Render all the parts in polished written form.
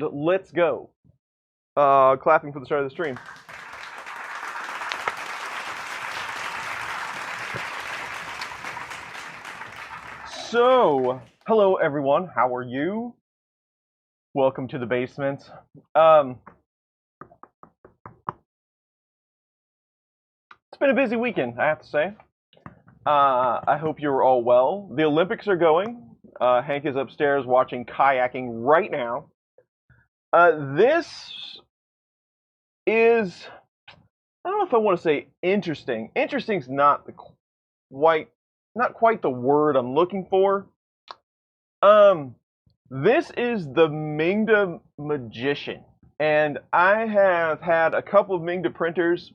and let's go. Clapping for the start of the stream. So, hello everyone, how are you? Welcome to the basement. It's been a busy weekend, I have to say. I hope you're all well. The Olympics are going. Hank is upstairs watching kayaking right now. This is, I don't know if I want to say interesting. Interesting's not quite the word I'm looking for. This is the MINGDA Magician, and I have had a couple of MINGDA printers,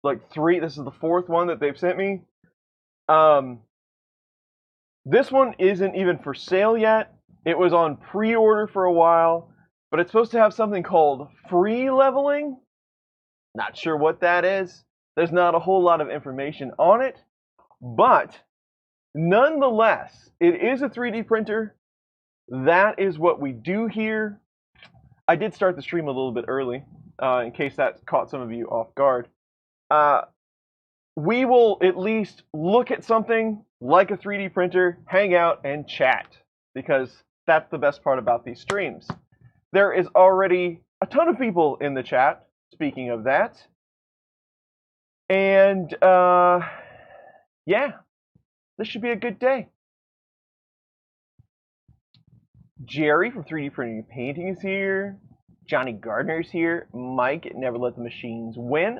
like 3. This is the 4th one that they've sent me. This one isn't even for sale yet. It was on pre-order for a while, but it's supposed to have something called free leveling. Not sure what that is. There's not a whole lot of information on it, but nonetheless, it is a 3D printer. That is what we do here. I did start the stream a little bit early, in case that caught some of you off guard. We will at least look at something like a 3D printer, hang out, and chat, because that's the best part about these streams. There is already a ton of people in the chat, speaking of that. And, yeah, this should be a good day. Jerry from 3D Printing and Painting is here. Johnny Gardner's here. Mike at Never Let the Machines Win.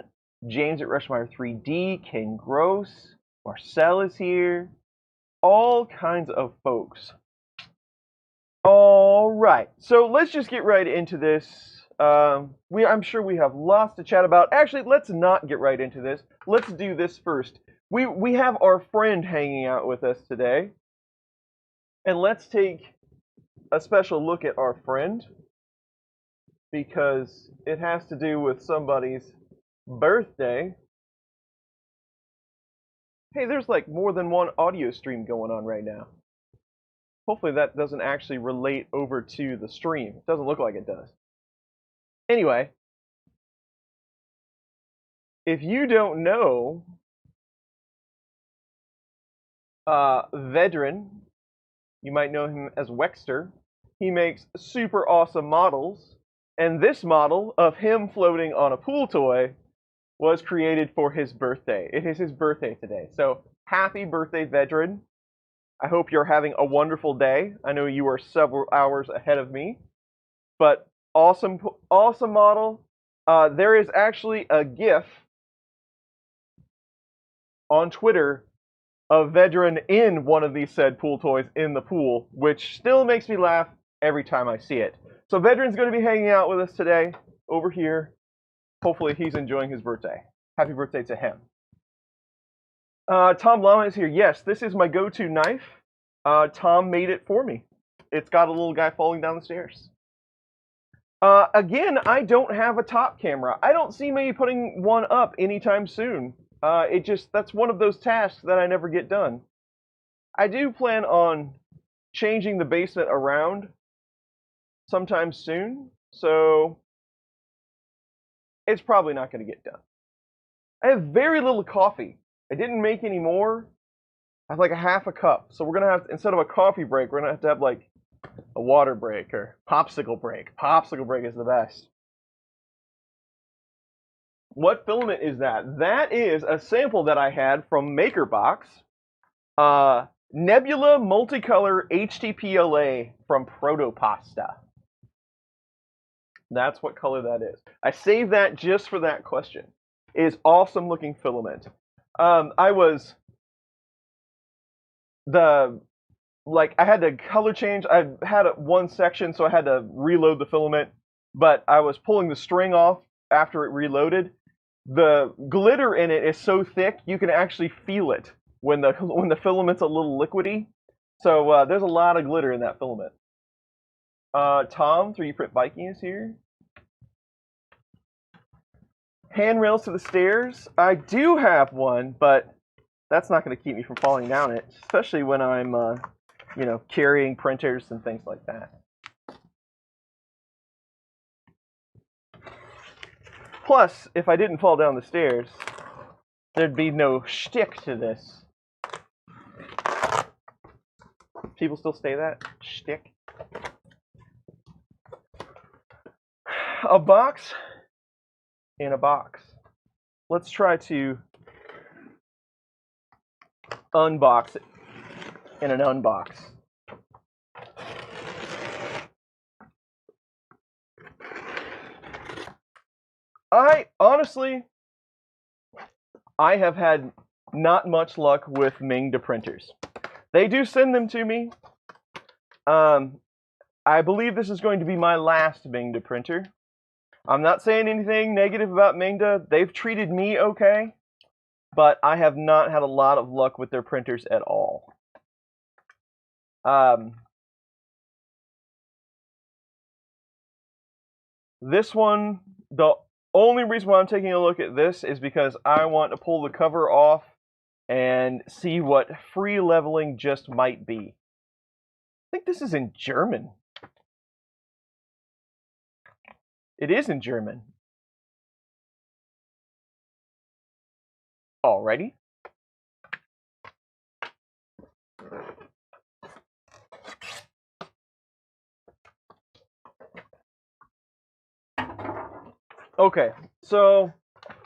James at Rushmeyer 3D. Ken Gross. Marcel is here. All kinds of folks. All right, so let's just get right into this. I'm sure we have lots to chat about. Actually, let's not get right into this. Let's do this first. We have our friend hanging out with us today. And let's take a special look at our friend, because it has to do with somebody's birthday. Hey, there's like more than one audio stream going on right now. Hopefully that doesn't actually relate over to the stream. It doesn't look like it does. Anyway, if you don't know, Vedran, you might know him as Wexter. He makes super awesome models, and this model of him floating on a pool toy was created for his birthday. It is his birthday today, so happy birthday, Vedran. I hope you're having a wonderful day. I know you are several hours ahead of me, but awesome model. There is actually a GIF on Twitter of Vedran in one of these said pool toys in the pool, which still makes me laugh every time I see it. So Vedran's going to be hanging out with us today over here. Hopefully he's enjoying his birthday. Happy birthday to him. Tom Lama is here. Yes, this is my go-to knife. Tom made it for me. It's got a little guy falling down the stairs. Again, I don't have a top camera. I don't see me putting one up anytime soon. That's one of those tasks that I never get done. I do plan on changing the basement around sometime soon, so it's probably not going to get done. I have very little coffee. I didn't make any more. I have like a half a cup, so we're going to have, instead of a coffee break, we're going to have like a water break or popsicle break. Popsicle break is the best. What filament is that? That is a sample that I had from MakerBox. Nebula Multicolor HTPLA from Protopasta. That's what color that is. I saved that just for that question. It is awesome looking filament. I had to color change. I had one section, so I had to reload the filament, but I was pulling the string off after it reloaded. The glitter in it is so thick you can actually feel it when the filament's a little liquidy. So there's a lot of glitter in that filament. Tom, 3D Print Viking is here. Handrails to the stairs. I do have one, but that's not going to keep me from falling down it, especially when I'm, carrying printers and things like that. Plus, if I didn't fall down the stairs, there'd be no shtick to this. People still say that? Shtick? A box in a box. Let's try to unbox it in an unbox. Honestly, I have had not much luck with MINGDA printers. They do send them to me. I believe this is going to be my last MINGDA printer. I'm not saying anything negative about MINGDA. They've treated me okay, but I have not had a lot of luck with their printers at all. This one, the only reason why I'm taking a look at this is because I want to pull the cover off and see what free leveling just might be. I think this is in German. It is in German. Alrighty. Okay, so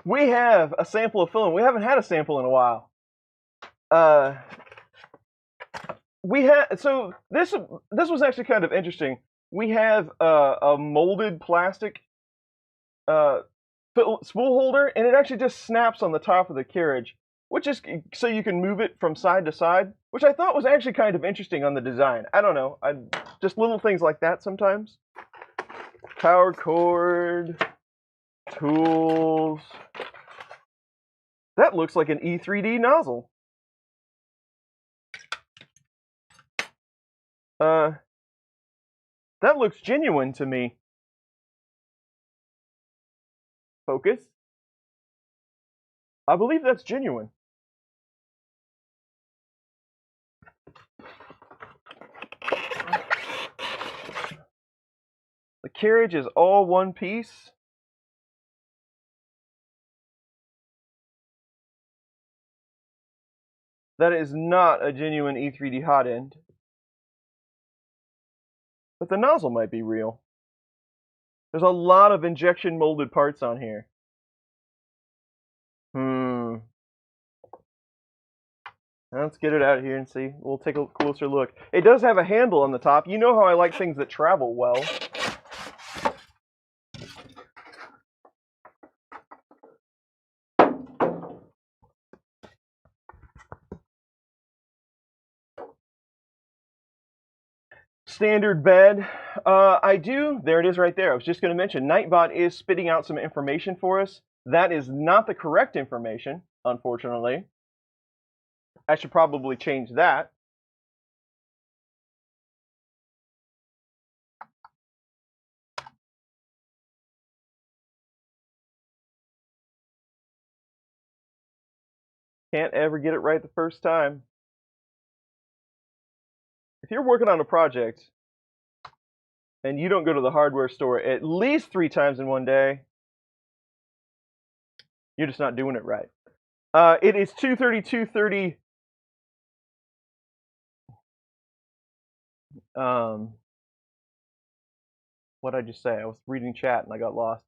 we have a sample of film. We haven't had a sample in a while. So this was actually kind of interesting. We have a molded plastic spool holder, and it actually just snaps on the top of the carriage, which is so you can move it from side to side, which I thought was actually kind of interesting on the design. I don't know, just little things like that sometimes. Power cord, tools. That looks like an E3D nozzle. That looks genuine to me. Focus. I believe that's genuine. The carriage is all one piece. That is not a genuine E3D hot end. But the nozzle might be real. There's a lot of injection molded parts on here. Let's get it out here and see. We'll take a closer look. It does have a handle on the top. You know how I like things that travel well. Standard bed. There it is right there. I was just going to mention, Nightbot is spitting out some information for us. That is not the correct information, unfortunately. I should probably change that. Can't ever get it right the first time. If you're working on a project and you don't go to the hardware store at least 3 times in one day, you're just not doing it right. It is 2:32:30. What did I just say? I was reading chat and I got lost.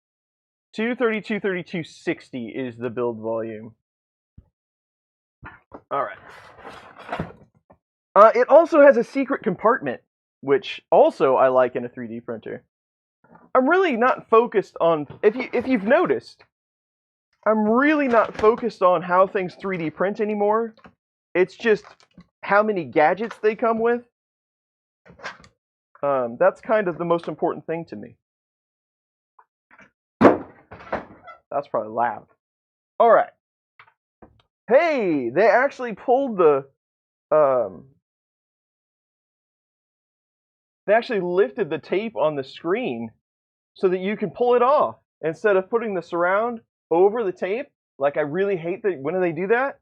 232:32:60 is the build volume. All right. It also has a secret compartment, which also I like in a 3D printer. I'm really not focused on, if you've noticed, I'm really not focused on how things 3D print anymore. It's just how many gadgets they come with. That's kind of the most important thing to me. That's probably loud. All right. Hey, they actually pulled the, they actually lifted the tape on the screen so that you can pull it off instead of putting the surround over the tape. Like, I really hate that. When do they do that?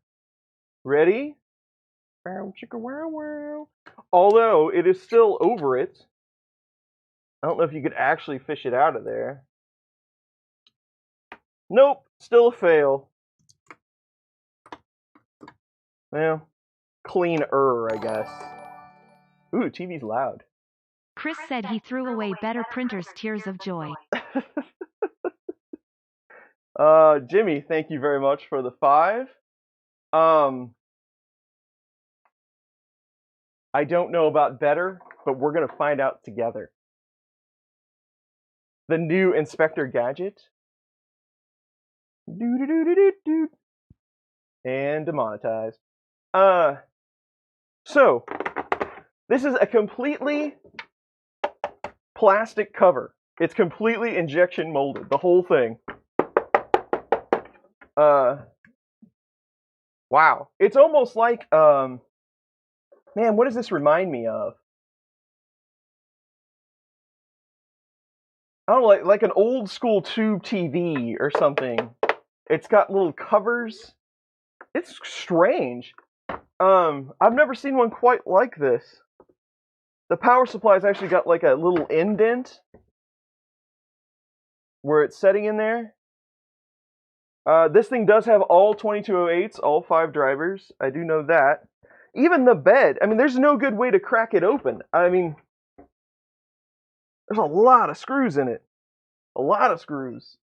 Ready? Although it is still over it. I don't know if you could actually fish it out of there. Nope, still a fail. Well, cleaner, I guess. Ooh, TV's loud. Chris said he threw away better printers. Tears of joy. Jimmy, thank you very much for the 5. I don't know about better, but we're gonna find out together. The new Inspector Gadget. And demonetized. So this is a completely plastic cover. It's completely injection molded, the whole thing. Wow. It's almost like, man, what does this remind me of? I don't know, like an old school tube TV or something. It's got little covers. It's strange. I've never seen one quite like this. The power supply's actually got like a little indent where it's setting in there. This thing does have all 2208s, all 5 drivers. I do know that. Even the bed. I mean, there's no good way to crack it open. I mean, there's a lot of screws in it. A lot of screws.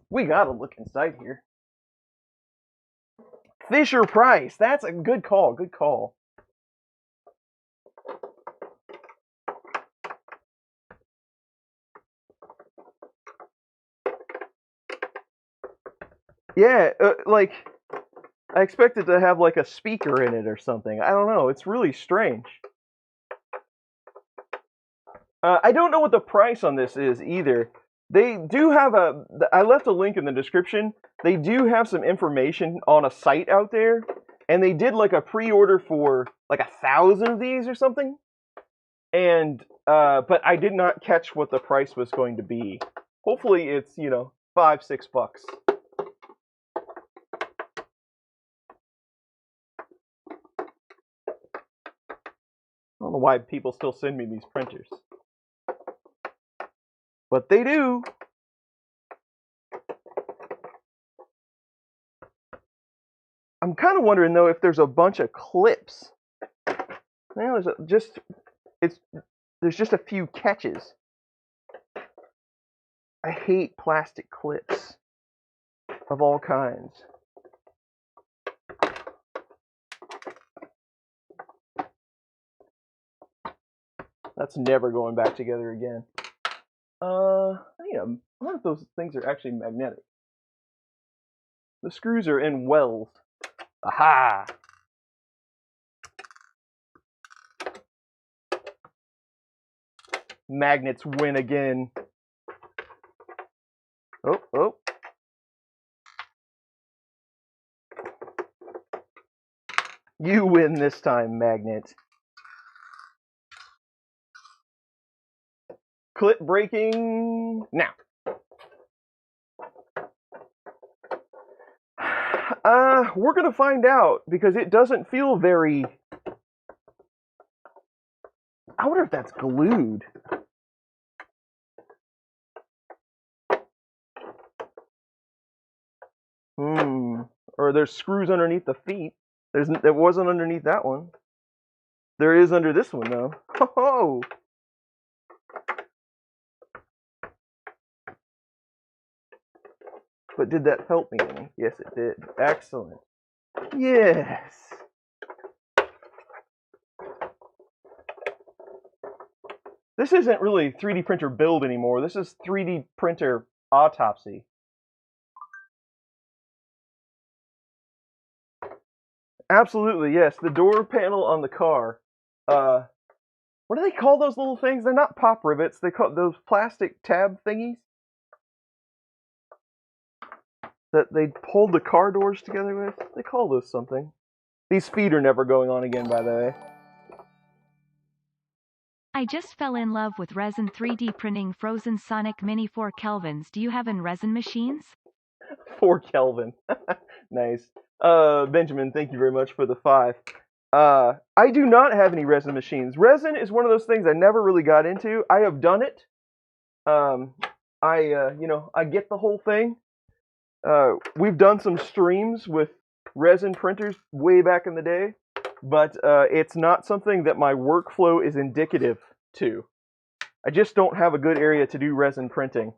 We gotta look inside here. Fisher Price. That's a good call. Good call. Yeah, like, I expected to have like a speaker in it or something. I don't know. It's really strange. I don't know what the price on this is either. They do have I left a link in the description. They do have some information on a site out there, and they did like a pre-order for like 1,000 of these or something. And but I did not catch what the price was going to be. Hopefully it's, you know, $5-6. I don't know why people still send me these printers. But they do. I'm kind of wondering though if there's a bunch of clips. Well, there's just a few catches. I hate plastic clips of all kinds. That's never going back together again. I wonder if those things are actually magnetic. The screws are in wells. Aha! Magnets win again. Oh. You win this time, magnet. Clip breaking now. We're gonna find out because it doesn't feel very. I wonder if that's glued. Or there's screws underneath the feet. There wasn't underneath that one. There is under this one though. Oh. But did that help me any? Yes, it did. Excellent. Yes. This isn't really 3D printer build anymore. This is 3D printer autopsy. Absolutely, yes. The door panel on the car. What do they call those little things? They're not pop rivets. They call those plastic tab thingies that they hold the car doors together with. They call those something. These feet are never going on again, by the way. I just fell in love with resin 3D printing frozen Sonic Mini 4 Kelvins. Do you have in resin machines? 4 Kelvin. Nice. Benjamin, thank you very much for the 5. I do not have any resin machines. Resin is one of those things I never really got into. I have done it. I get the whole thing, We've done some streams with resin printers way back in the day, but it's not something that my workflow is indicative to. I just don't have a good area to do resin printing.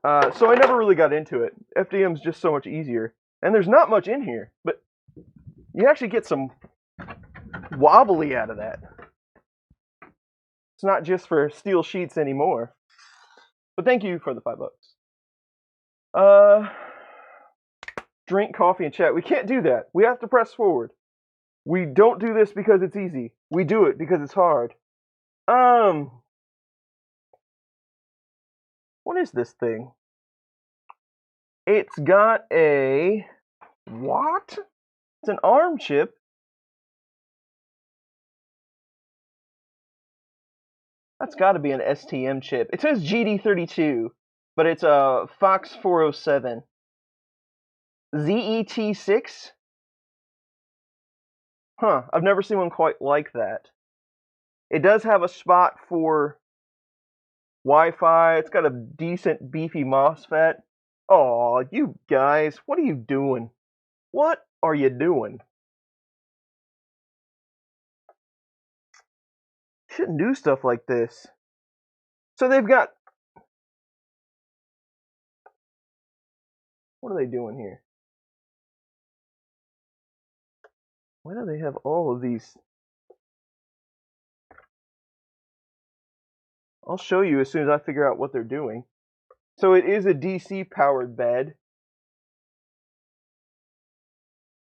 So I never really got into it. FDM's just so much easier. And there's not much in here, but you actually get some wobbly out of that. It's not just for steel sheets anymore. But thank you for the $5. Drink coffee and chat. We can't do that. We have to press forward. We don't do this because it's easy. We do it because it's hard. What is this thing? It's got a... What? It's an ARM chip. That's got to be an STM chip. It says GD32, but it's a Fox 407. ZET6? Huh, I've never seen one quite like that. It does have a spot for Wi-Fi. It's got a decent beefy MOSFET. Aw, you guys, what are you doing? What are you doing? Shouldn't do stuff like this. So they've got... What are they doing here? Why do they have all of these? I'll show you as soon as I figure out what they're doing. So it is a DC powered bed.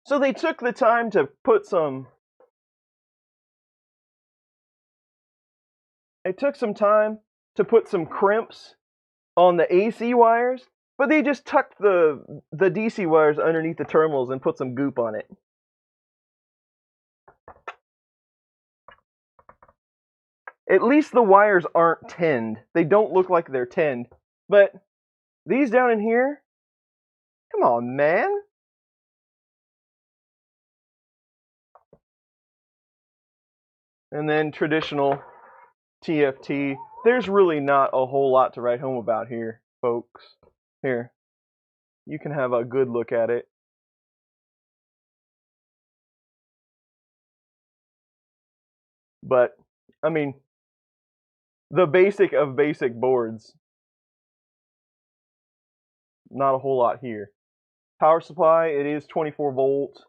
So they took the time to put some... It took some time to put some crimps on the AC wires, but they just tucked the DC wires underneath the terminals and put some goop on it. At least the wires aren't tinned. They don't look like they're tinned. But these down in here, come on, man. And then traditional TFT. There's really not a whole lot to write home about here, folks. Here, you can have a good look at it. But, I mean, the basic of basic boards. Not a whole lot here. Power supply, it is 24 volt.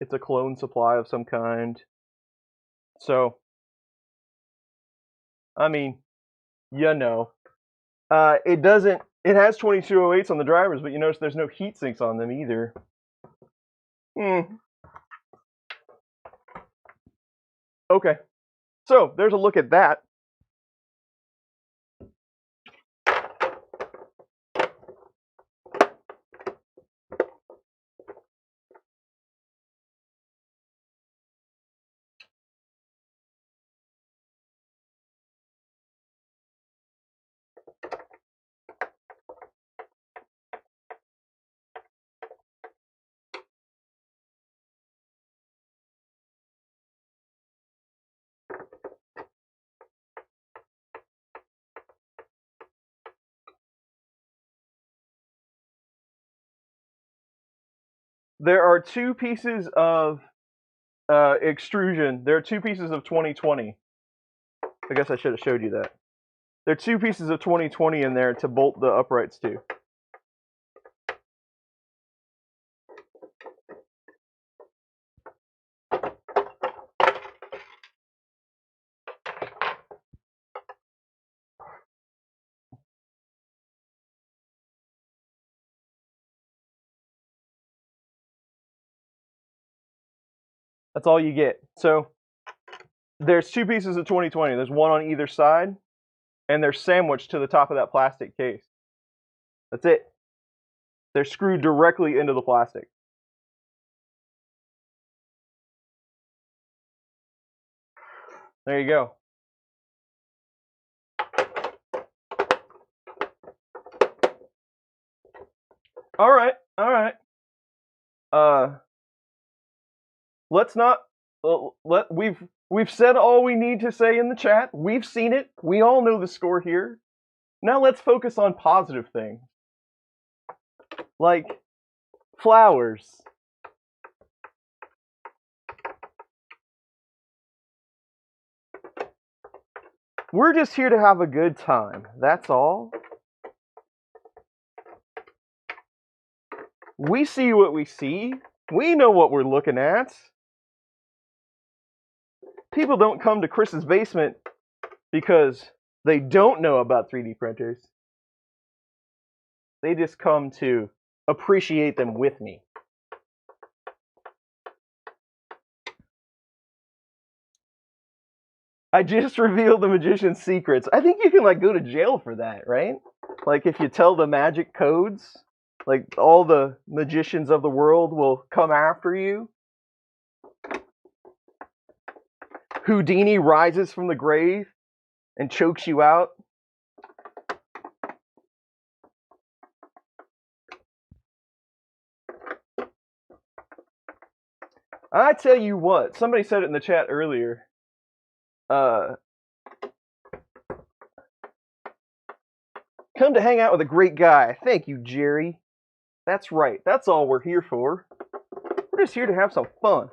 It's a clone supply of some kind. So, I mean, you know. It has 2208s on the drivers, but you notice there's no heat sinks on them either. Okay. So, there's a look at that. There are two pieces of extrusion. There are two pieces of 2020. I guess I should have showed you that. There are two pieces of 2020 in there to bolt the uprights to. That's all you get. So there's two pieces of 2020. There's one on either side, and they're sandwiched to the top of that plastic case. That's it. They're screwed directly into the plastic. There you go. All right, all right. Let's not we've said all we need to say in the chat. We've seen it. We all know the score here. Now let's focus on positive things. Like flowers. We're just here to have a good time. That's all. We see what we see. We know what we're looking at. People don't come to Chris's basement because they don't know about 3D printers. They just come to appreciate them with me. I just revealed the magician's secrets. I think you can like go to jail for that, right? Like if you tell the magic codes, like all the magicians of the world will come after you. Houdini rises from the grave and chokes you out. I tell you what, somebody said it in the chat earlier. Come to hang out with a great guy. Thank you, Jerry. That's right. That's all we're here for. We're just here to have some fun.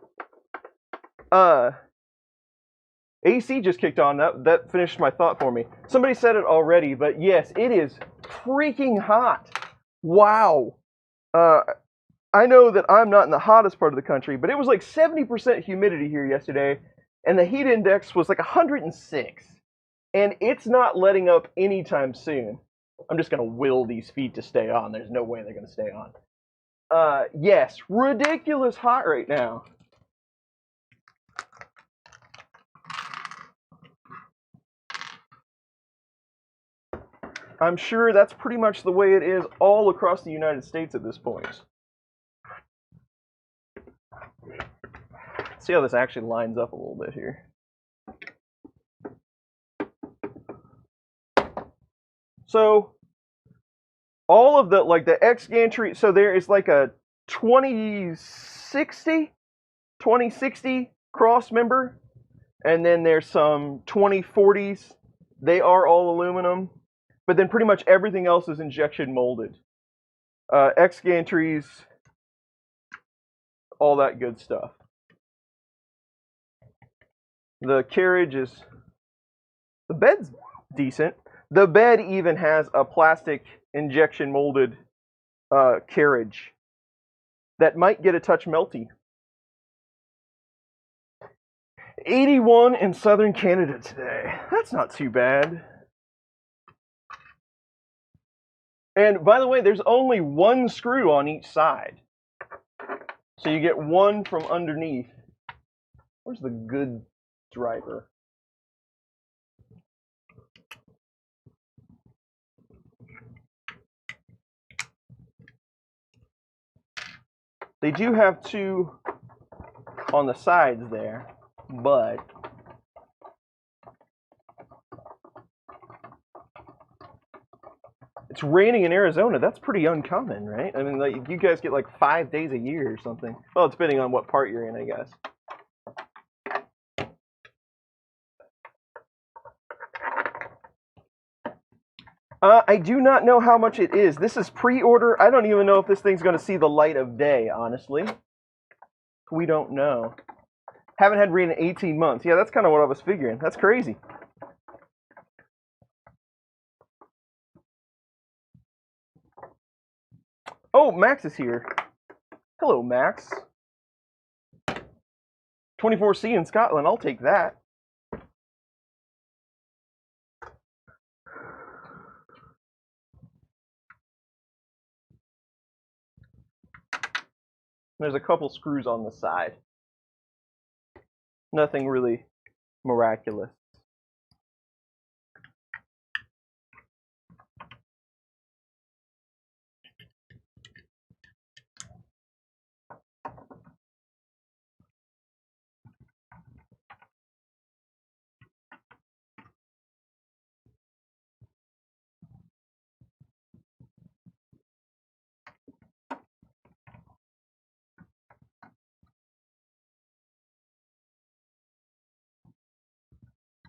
AC just kicked on. That finished my thought for me. Somebody said it already, but yes, it is freaking hot. Wow. I know that I'm not in the hottest part of the country, but it was like 70% humidity here yesterday, and the heat index was like 106. And it's not letting up anytime soon. I'm just going to will these feet to stay on. There's no way they're going to stay on. Yes, ridiculous hot right now. I'm sure that's pretty much the way it is all across the United States at this point. Let's see how this actually lines up a little bit here. So all of the the X gantry, so there is like a 2060 cross member, and then there's some 2040s. They are all aluminum, but then pretty much everything else is injection molded. X gantries, all that good stuff. The carriage is, the bed's decent. The bed even has a plastic injection molded carriage that might get a touch melty. 81 in southern Canada today. That's not too bad. And by the way, there's only one screw on each side. So you get one from underneath. Where's the good driver? They do have two on the sides there, but it's raining in Arizona. That's pretty uncommon, right? I mean, like, you guys get like 5 days a year or something. Well, depending on what part you're in, I guess. I do not know how much it is. This is pre-order. I don't even know if this thing's going to see the light of day, honestly. We don't know. Haven't had rain in 18 months. Yeah, that's kind of what I was figuring. That's crazy. Oh, Max is here. Hello, Max. 24C in Scotland. I'll take that. There's a couple screws on the side. Nothing really miraculous.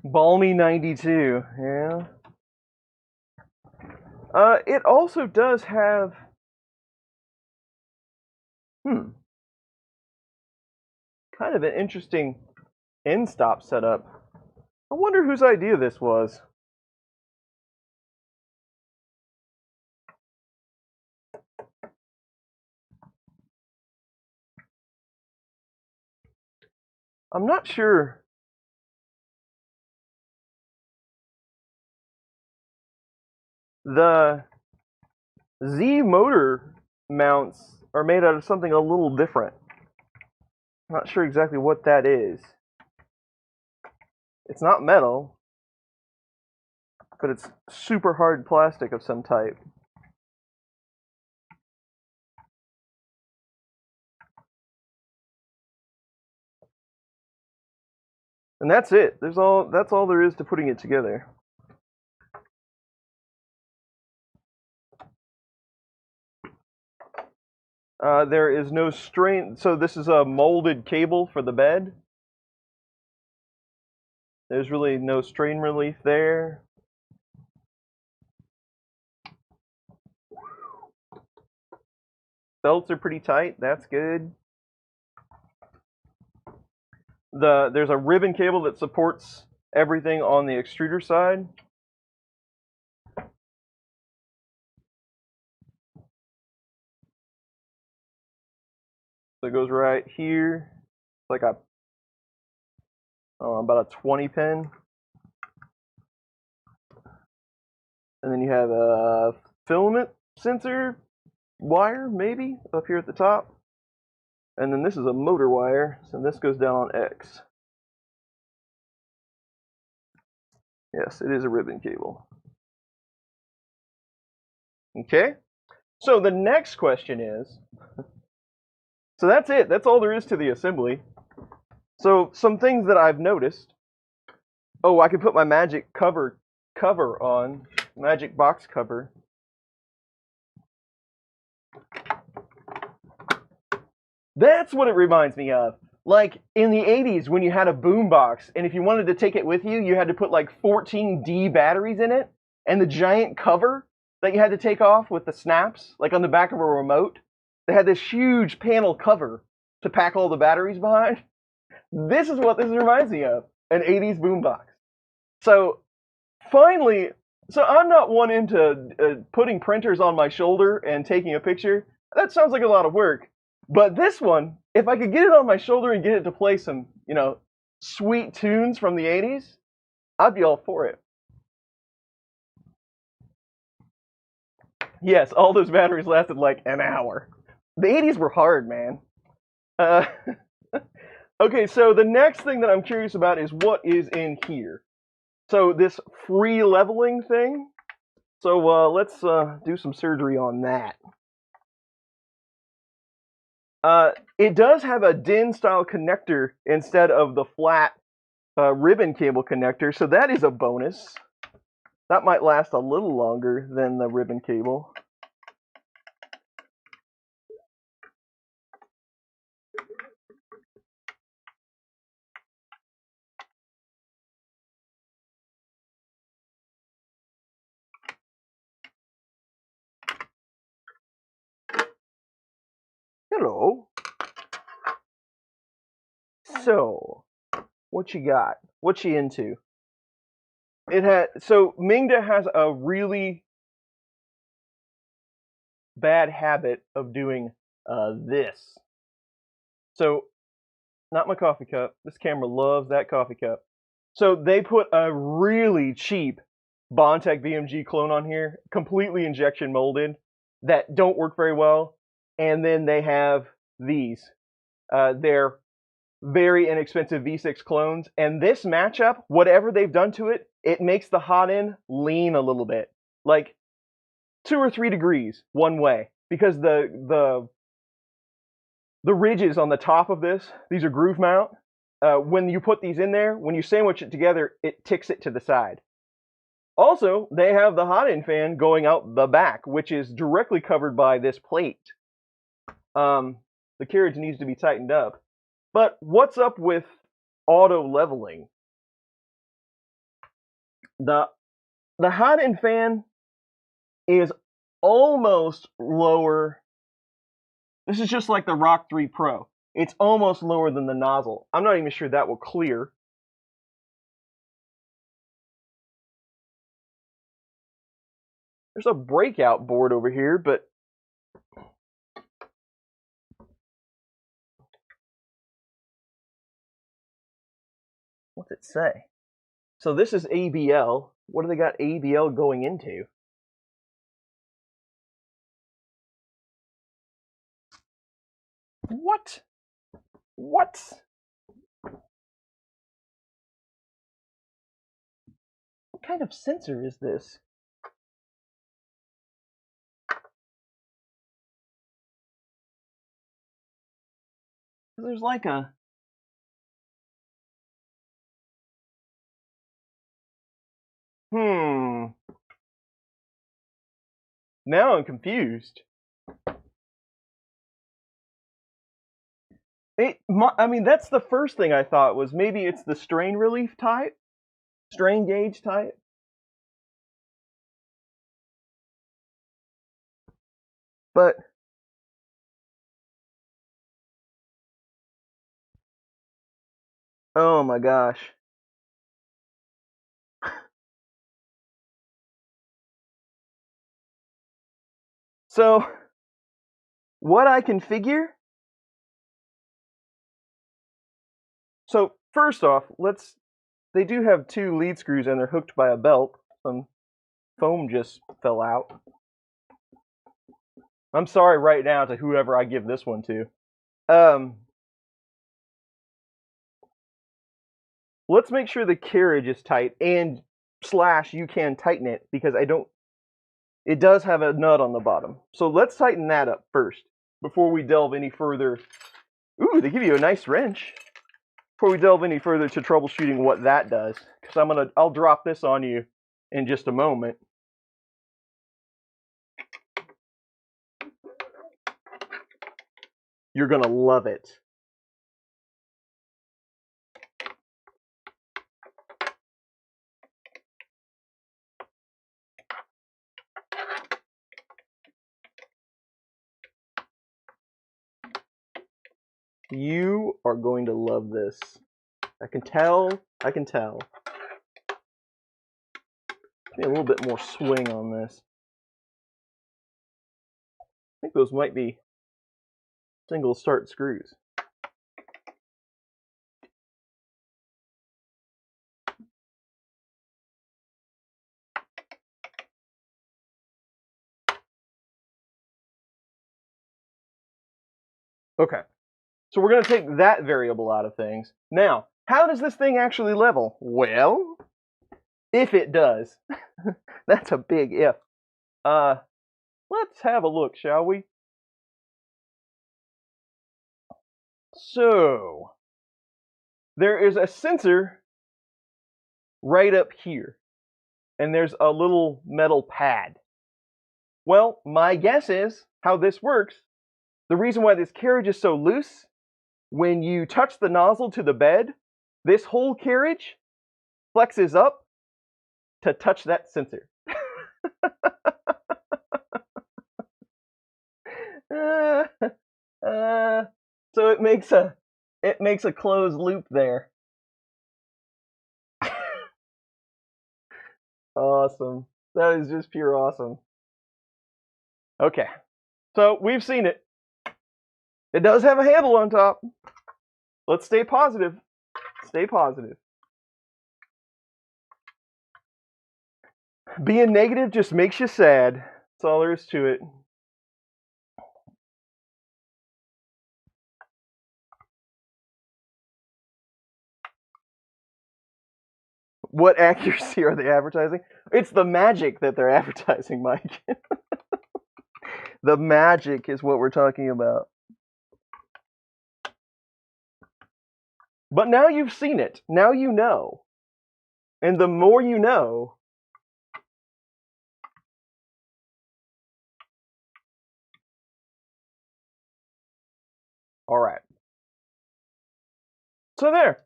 Balmy 92, yeah. It also does have kind of an interesting end stop setup. I wonder whose idea this was. I'm not sure. The Z motor mounts are made out of something a little different. I'm not sure exactly what that is. It's not metal, but it's super hard plastic of some type. And that's it. That's all there is to putting it together. There is no strain, so this is a molded cable for the bed. There's really no strain relief there. Belts are pretty tight, that's good. There's a ribbon cable that supports everything on the extruder side. So it goes right here. It's like about a 20 pin. And then you have a filament sensor wire, maybe, up here at the top. And then this is a motor wire, so this goes down on X. Yes, it is a ribbon cable. Okay, so the next question is, so that's it. That's all there is to the assembly. So some things that I've noticed. Oh, I can put my magic cover on, magic box cover. That's what it reminds me of. Like in the 80s when you had a boombox, and if you wanted to take it with you, you had to put like 14D batteries in it, and the giant cover that you had to take off with the snaps, like on the back of a remote. They had this huge panel cover to pack all the batteries behind. This is what this reminds me of, an 80s boombox. So finally, so I'm not one into putting printers on my shoulder and taking a picture. That sounds like a lot of work. But this one, if I could get it on my shoulder and get it to play some, sweet tunes from the 80s, I'd be all for it. Yes, all those batteries lasted like an hour. The 80s were hard, man. Okay, so the next thing that I'm curious about is what is in here. So this free leveling thing. So let's do some surgery on that. It does have a DIN style connector instead of the flat ribbon cable connector, so that is a bonus. That might last a little longer than the ribbon cable. Hello. So, what you got? What you into? So MINGDA has a really bad habit of doing this. So, not my coffee cup. This camera loves that coffee cup. So they put a really cheap Bondtech BMG clone on here, completely injection molded, that don't work very well. And then they have these. They're very inexpensive V6 clones. And this matchup, whatever they've done to it, it makes the hot end lean a little bit. Like 2 or 3 degrees one way. Because the ridges on the top of this, these are groove mount. When you put these in there, when you sandwich it together, it ticks it to the side. Also, they have the hot end fan going out the back, which is directly covered by this plate. The carriage needs to be tightened up. But what's up with auto leveling? The hot end fan is almost lower. This is just like the Rock 3 Pro. It's almost lower than the nozzle. I'm not even sure that will clear. There's a breakout board over here, but what's it say? So this is ABL. What do they got ABL going into? What? What? What kind of sensor is this? There's like a... Now I'm confused. I mean, that's the first thing I thought was maybe it's the strain relief type, strain gauge type. But oh my gosh. So what I can figure. So first off, they do have 2 lead screws and they're hooked by a belt. Some foam just fell out. I'm sorry right now to whoever I give this one to. Let's make sure the carriage is tight and / you can tighten it because it does have a nut on the bottom. So let's tighten that up first before we delve any further. Ooh, they give you a nice wrench. Before we delve any further to troubleshooting what that does, because I'll drop this on you in just a moment. You're gonna love it. You are going to love this. I can tell. I can tell. Give me a little bit more swing on this. I think those might be single start screws. Okay. So we're going to take that variable out of things. Now, how does this thing actually level? Well, if it does. That's a big if. Let's have a look, shall we? So, there is a sensor right up here. And there's a little metal pad. Well, my guess is how this works. The reason why this carriage is so loose, when you touch the nozzle to the bed, this whole carriage flexes up to touch that sensor. So it makes a closed loop there. Awesome. That is just pure awesome. Okay. So we've seen it. It does have a handle on top. Let's stay positive. Stay positive. Being negative just makes you sad. That's all there is to it. What accuracy are they advertising? It's the magic that they're advertising, Mike. The magic is what we're talking about. But now you've seen it. Now you know. And the more you know, all right. So there.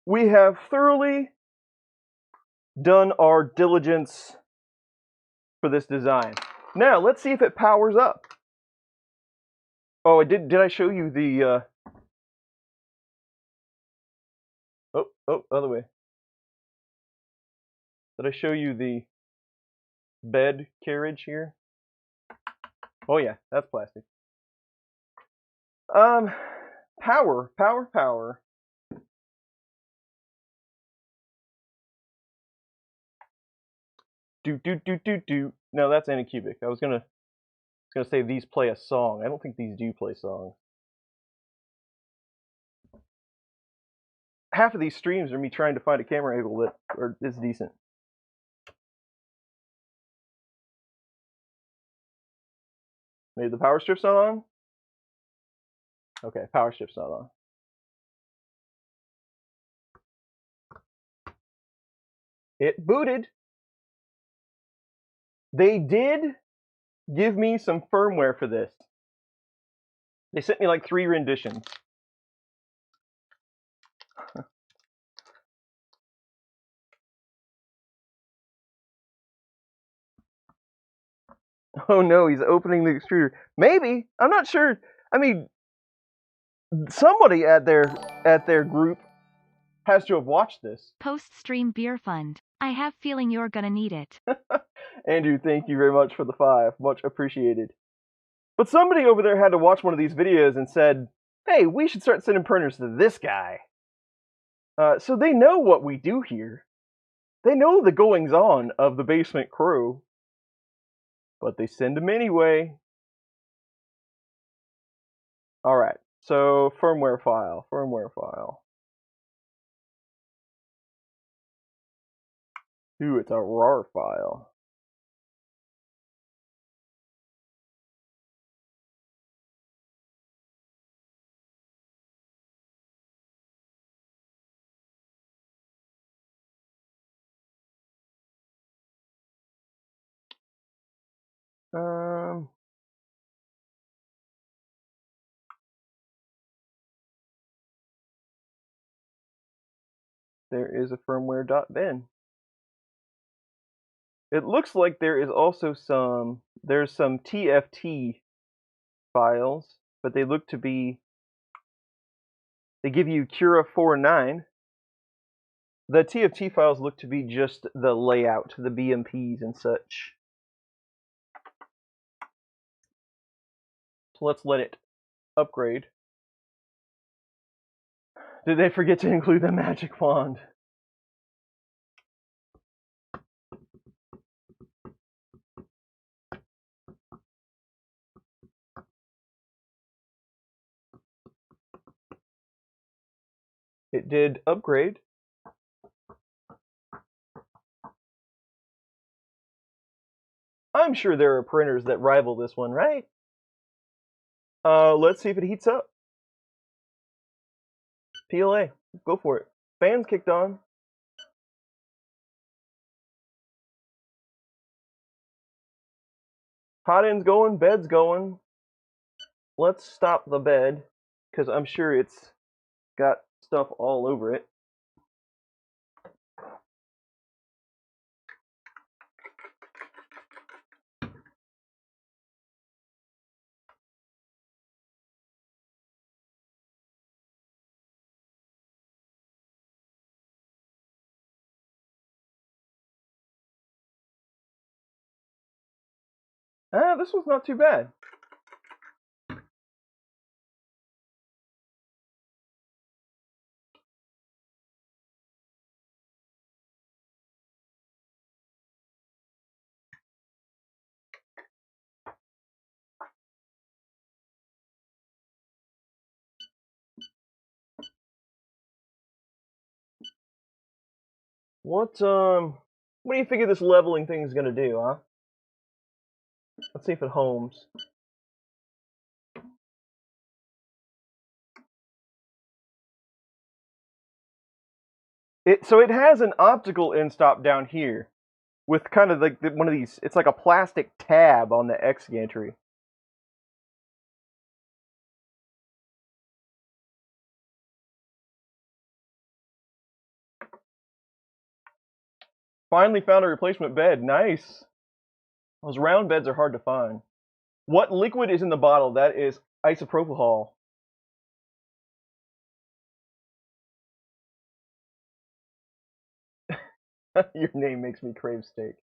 We have thoroughly done our diligence for this design. Now, let's see if it powers up. Oh, did I show you the... Oh, other way. Did I show you the bed carriage here? Oh yeah, that's plastic. Power. Do. No, that's Anycubic. I was gonna say these play a song. I don't think these do play songs. Half of these streams are me trying to find a camera angle that is decent. Maybe the power strip's not on? Okay, power strip's not on. It booted. They did give me some firmware for this. They sent me like 3 renditions. Oh no, he's opening the extruder. Maybe. I'm not sure. I mean, somebody at their group has to have watched this. Post-stream beer fund. I have feeling you're gonna need it. Andrew, thank you very much for the 5. Much appreciated. But somebody over there had to watch one of these videos and said, hey, we should start sending printers to this guy. So they know what we do here. They know the goings-on of the basement crew. But they send them anyway. Alright, so firmware file. Ooh, it's a RAR file. There is a firmware.bin. It looks like there is also some TFT files, but they look to be, they give you Cura 4.9. The TFT files look to be just the layout, the BMPs and such. So let's let it upgrade. Did they forget to include the magic wand? It did upgrade. I'm sure there are printers that rival this one, right? Let's see if it heats up. PLA, go for it. Fans kicked on. Hotends going, bed's going. Let's stop the bed, because I'm sure it's got stuff all over it. This was not too bad. What do you figure this leveling thing is gonna do, huh? Let's see if it homes. So it has an optical end stop down here, with kind of like one of these. It's like a plastic tab on the X gantry. Finally found a replacement bed. Nice. Those round beds are hard to find. What liquid is in the bottle? That is isopropyl. Your name makes me crave steak.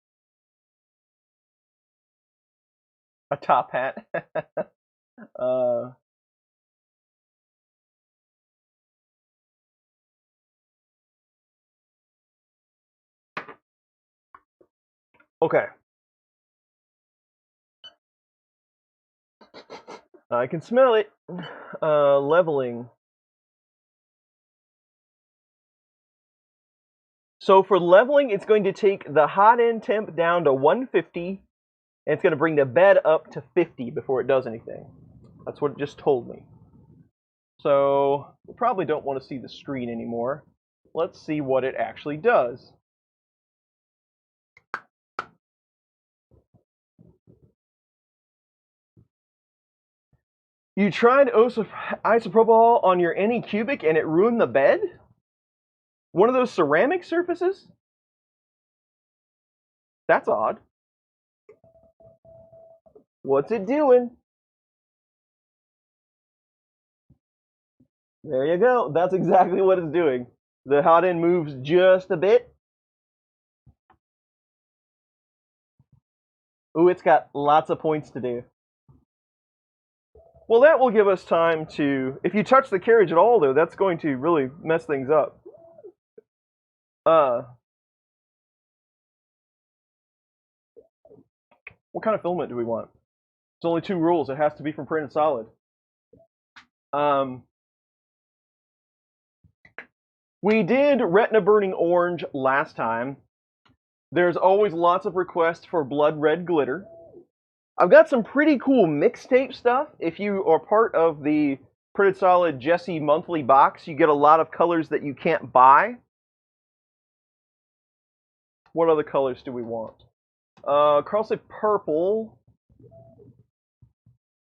A top hat. Okay. I can smell it. Leveling. So for leveling, it's going to take the hot end temp down to 150, and it's going to bring the bed up to 50 before it does anything. That's what it just told me. So we probably don't want to see the screen anymore. Let's see what it actually does. You tried isopropyl on your Anycubic and it ruined the bed? One of those ceramic surfaces? That's odd. What's it doing? There you go. That's exactly what it's doing. The hot end moves just a bit. Ooh, it's got lots of points to do. Well, that will give us time to... If you touch the carriage at all, though, that's going to really mess things up. What kind of filament do we want? There's only 2 rules. It has to be from printed solid. We did retina burning orange last time. There's always lots of requests for blood red glitter. I've got some pretty cool mixtape stuff. If you are part of the Printed Solid Jesse monthly box, you get a lot of colors that you can't buy. What other colors do we want? Carl said purple,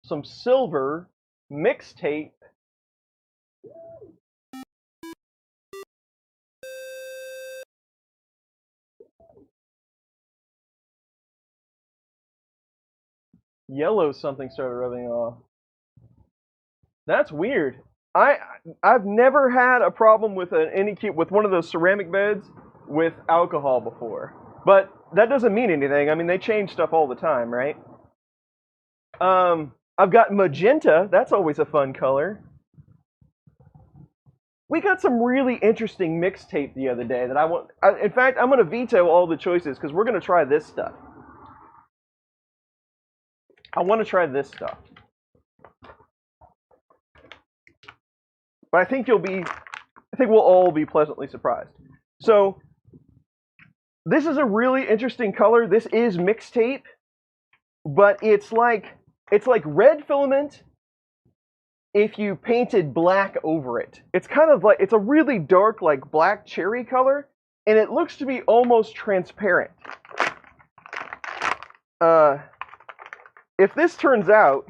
some silver, mixtape, yellow. Something started rubbing off. That's weird. I've never had a problem with with one of those ceramic beds with alcohol before. But that doesn't mean anything. I mean, they change stuff all the time, right? I've got magenta. That's always a fun color. We got some really interesting mixtape the other day that I want. In fact, I'm going to veto all the choices because we're going to try this stuff. I want to try this stuff. But I think we'll all be pleasantly surprised. So, this is a really interesting color. This is mixtape, but it's like red filament if you painted black over it. It's kind of like, it's a really dark, like black cherry color, and it looks to be almost transparent. If this turns out,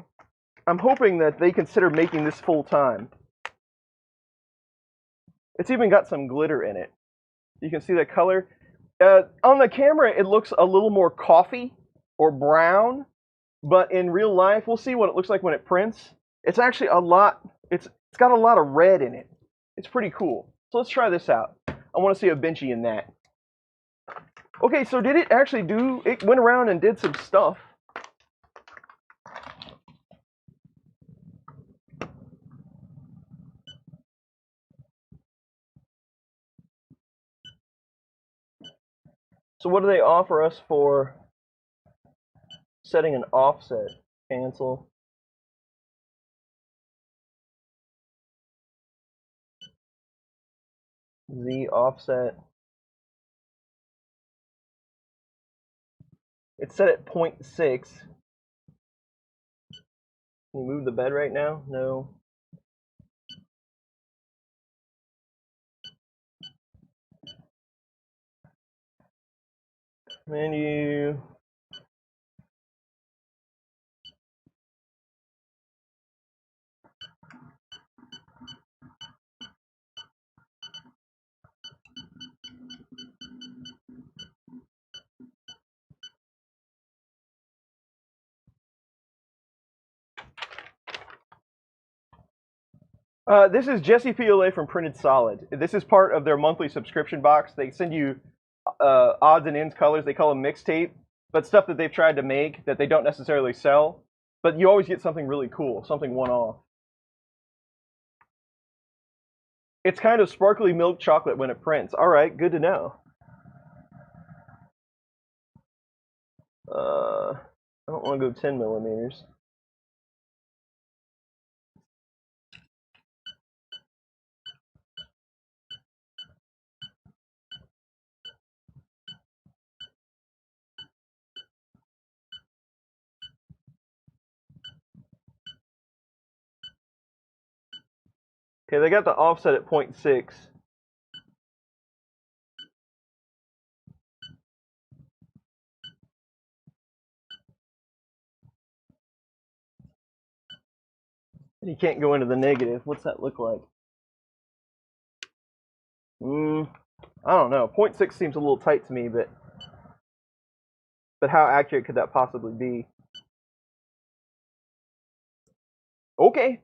I'm hoping that they consider making this full time. It's even got some glitter in it. You can see the color. On the camera, it looks a little more coffee or brown, but in real life, we'll see what it looks like when it prints. It's actually a lot. It's got a lot of red in it. It's pretty cool. So let's try this out. I want to see a Benchy in that. Okay, so did it actually do? It went around and did some stuff. So what do they offer us for setting an offset? Cancel. Z offset. It's set at 0.6. Can you move the bed right now? No. Menu. This is Jesse PLA from Printed Solid. This is part of their monthly subscription box. They send you odds and ends colors. They call them mixtape, but stuff that they've tried to make that they don't necessarily sell. But you always get something really cool, something one-off. It's kind of sparkly milk chocolate when it prints. All right, good to know. I don't want to go 10 millimeters. Okay, they got the offset at 0.6. You can't go into the negative. What's that look like? I don't know. 0.6 seems a little tight to me, but how accurate could that possibly be? Okay.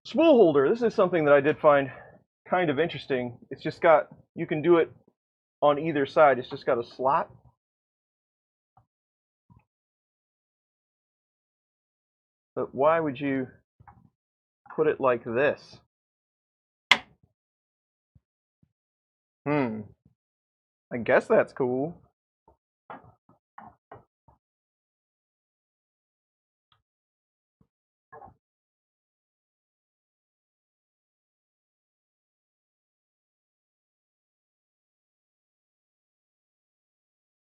Spool holder. This is something that I did find kind of interesting. It's just got, you can do it on either side. It's just got a slot. But why would you put it like this? I guess that's cool.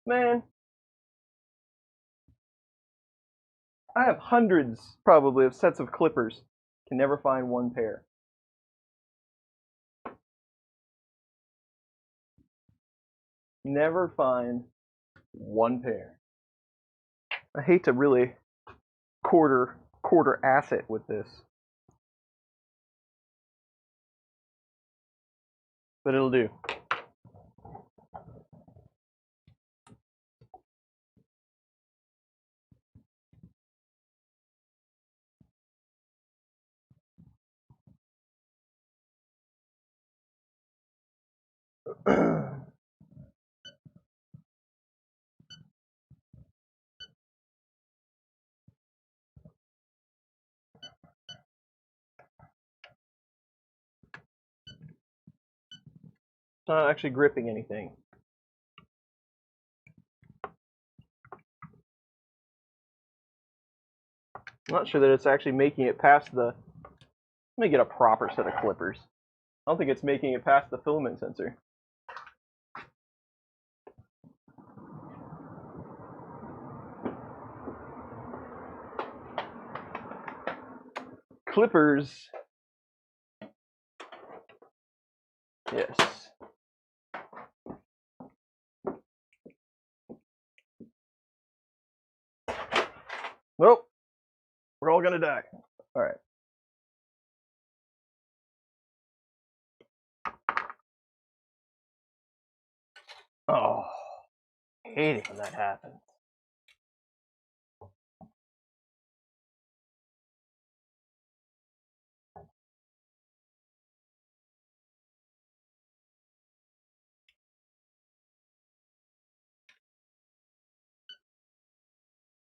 Man, I have hundreds, probably, of sets of clippers. Can never find one pair. Never find one pair. I hate to really quarter asset with this, but it'll do. It's not actually gripping anything. I'm not sure that it's actually making it past the... Let me get a proper set of clippers. I don't think it's making it past the filament sensor. Clippers. Yes. Nope. We're all gonna die. All right. Oh, I hate it when that happens.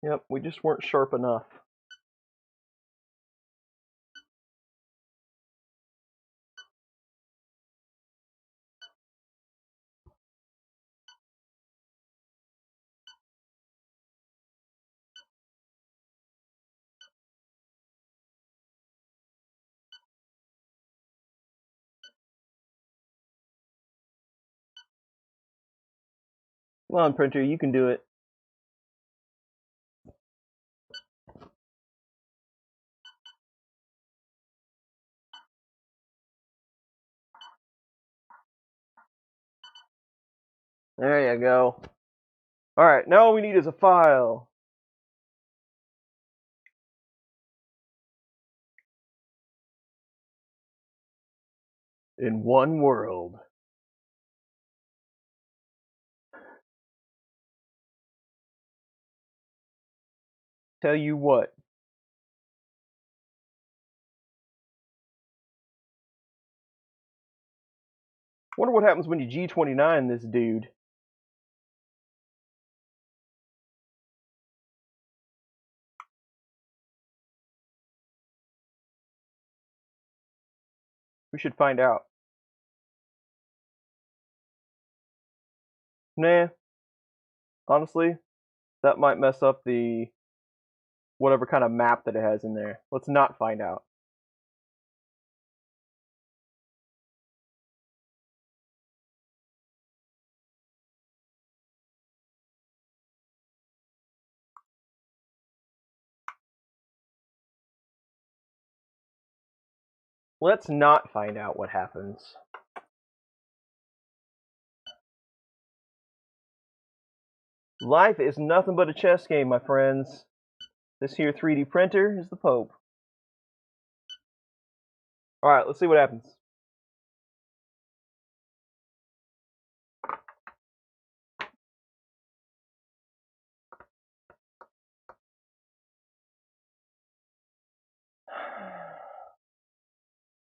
Yep, we just weren't sharp enough. Come on, printer, you can do it. There you go. All right, now all we need is a file. In one world. Tell you what. Wonder what happens when you G29 this dude. We should find out. Nah. Honestly, that might mess up the whatever kind of map that it has in there. Let's not find out. Let's not find out what happens. Life is nothing but a chess game, my friends. This here 3D printer is the Pope. Alright, let's see what happens.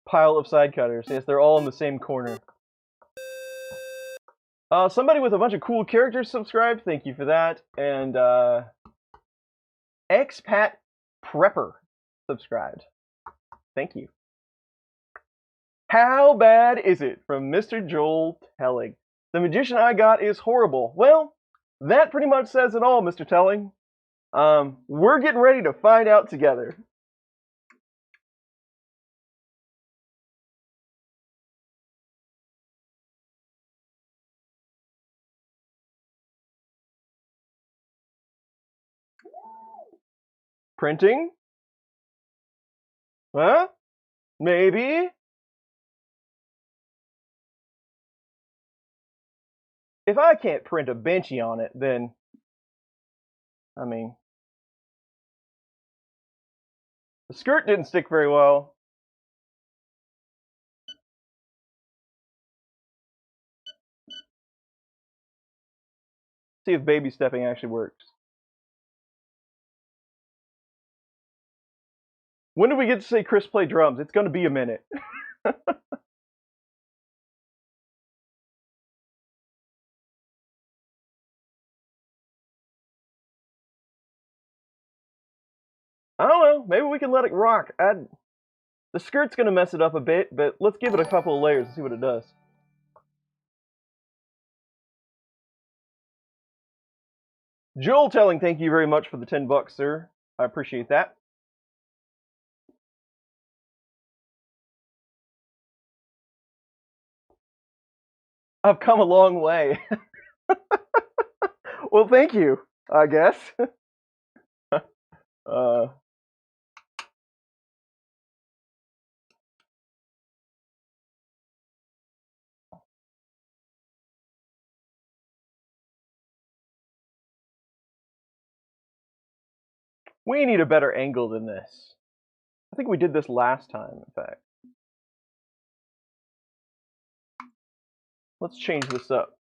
Pile of side cutters. Yes, they're all in the same corner. Somebody with a bunch of cool characters subscribed. Thank you for that. And Expat Prepper subscribed. Thank you. How bad is it? From Mr. Joel Telling. The magician I got is horrible. Well, that pretty much says it all, Mr. Telling. We're getting ready to find out together. Printing? Huh? Maybe? If I can't print a Benchy on it, then, I mean, the skirt didn't stick very well. See if baby stepping actually works. When do we get to say Chris play drums? It's going to be a minute. I don't know. Maybe we can let it rock. The skirt's going to mess it up a bit, but let's give it a couple of layers and see what it does. Joel Telling, thank you very much for the $10, sir. I appreciate that. I've come a long way. Well, thank you, I guess. We need a better angle than this. I think we did this last time, in fact. Let's change this up.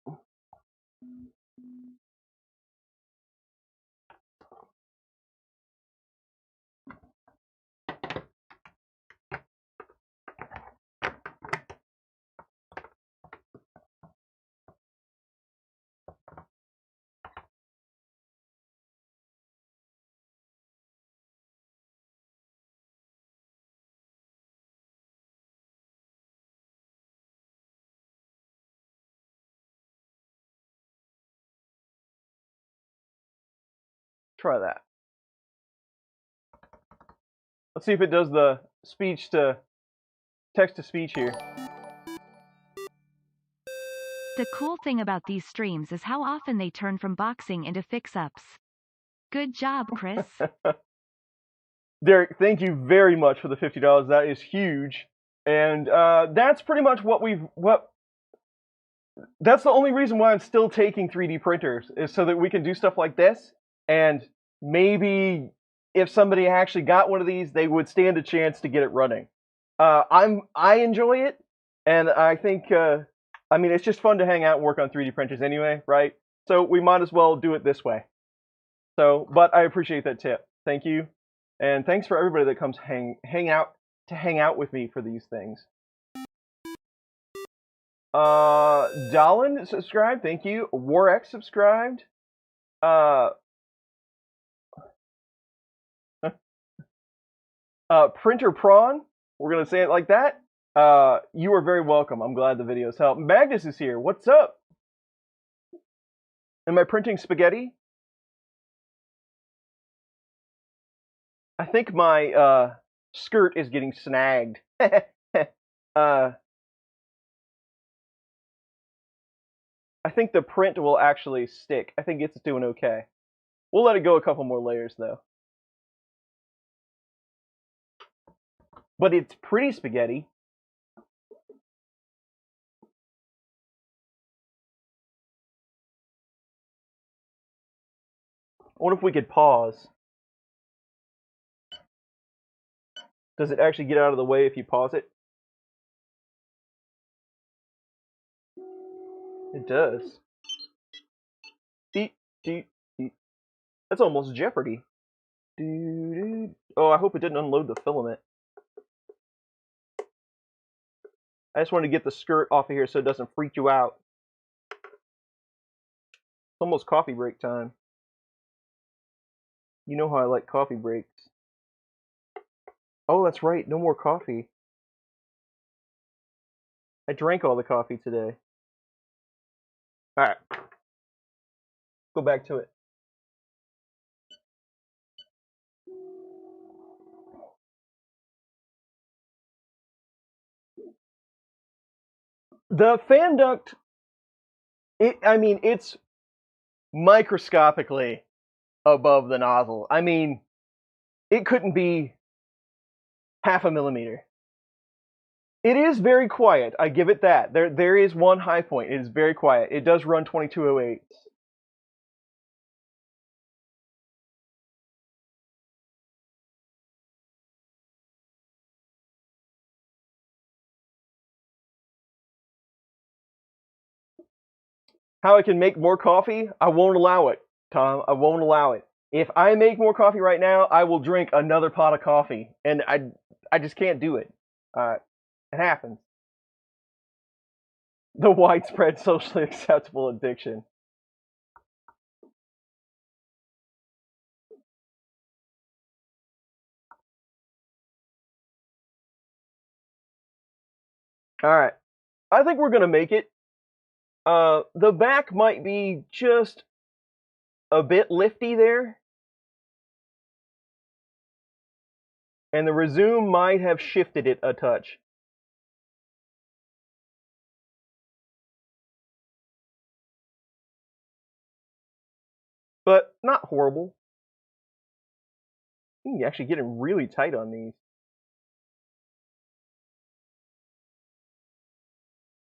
Try that. Let's see if it does the speech to text to speech here. The cool thing about these streams is how often they turn from boxing into fix-ups. Good job, Chris. Derek, thank you very much for the $50. That is huge. And that's pretty much that's the only reason why I'm still taking 3D printers, is so that we can do stuff like this. And maybe if somebody actually got one of these, they would stand a chance to get it running. I enjoy it, and I think, I mean, it's just fun to hang out and work on 3D printers anyway, right? So we might as well do it this way. So, but I appreciate that tip. Thank you. And thanks for everybody that comes hang out with me for these things. Dalin subscribed. Thank you. Warx subscribed. Printer Prawn. We're gonna say it like that. You are very welcome. I'm glad the videos help. Magnus is here. What's up? Am I printing spaghetti? I think my skirt is getting snagged. I think the print will actually stick. I think it's doing okay. We'll let it go a couple more layers though. But it's pretty spaghetti. I wonder if we could pause. Does it actually get out of the way if you pause it? It does. Deep, deep, deep. That's almost Jeopardy. Oh, I hope it didn't unload the filament. I just wanted to get the skirt off of here so it doesn't freak you out. It's almost coffee break time. You know how I like coffee breaks. Oh, that's right. No more coffee. I drank all the coffee today. Alright. Go back to it. The fan duct, I mean, it's microscopically above the nozzle. I mean, it couldn't be half a millimeter. It is very quiet. I give it that. There is one high point. It is very quiet. It does run 2208s. How I can make more coffee? I won't allow it, Tom. I won't allow it. If I make more coffee right now, I will drink another pot of coffee, and I just can't do it. It happens. The widespread socially acceptable addiction. All right, I think we're gonna make it. The back might be just a bit lifty there. And the resume might have shifted it a touch. But not horrible. You're actually getting really tight on these.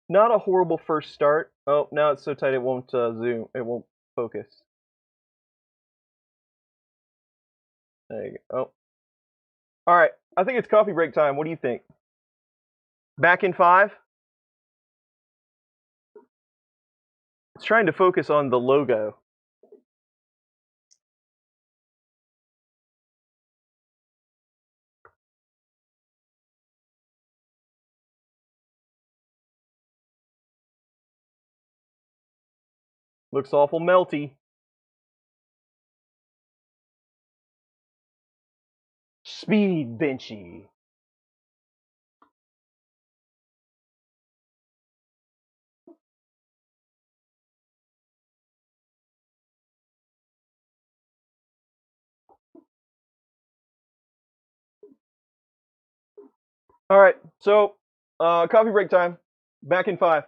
Not a horrible first start. Oh, now it's so tight it won't zoom. It won't focus. There you go. Oh. All right. I think it's coffee break time. What do you think? Back in 5? It's trying to focus on the logo. Looks awful melty. Speed Benchy. All right. So, coffee break time. Back in 5.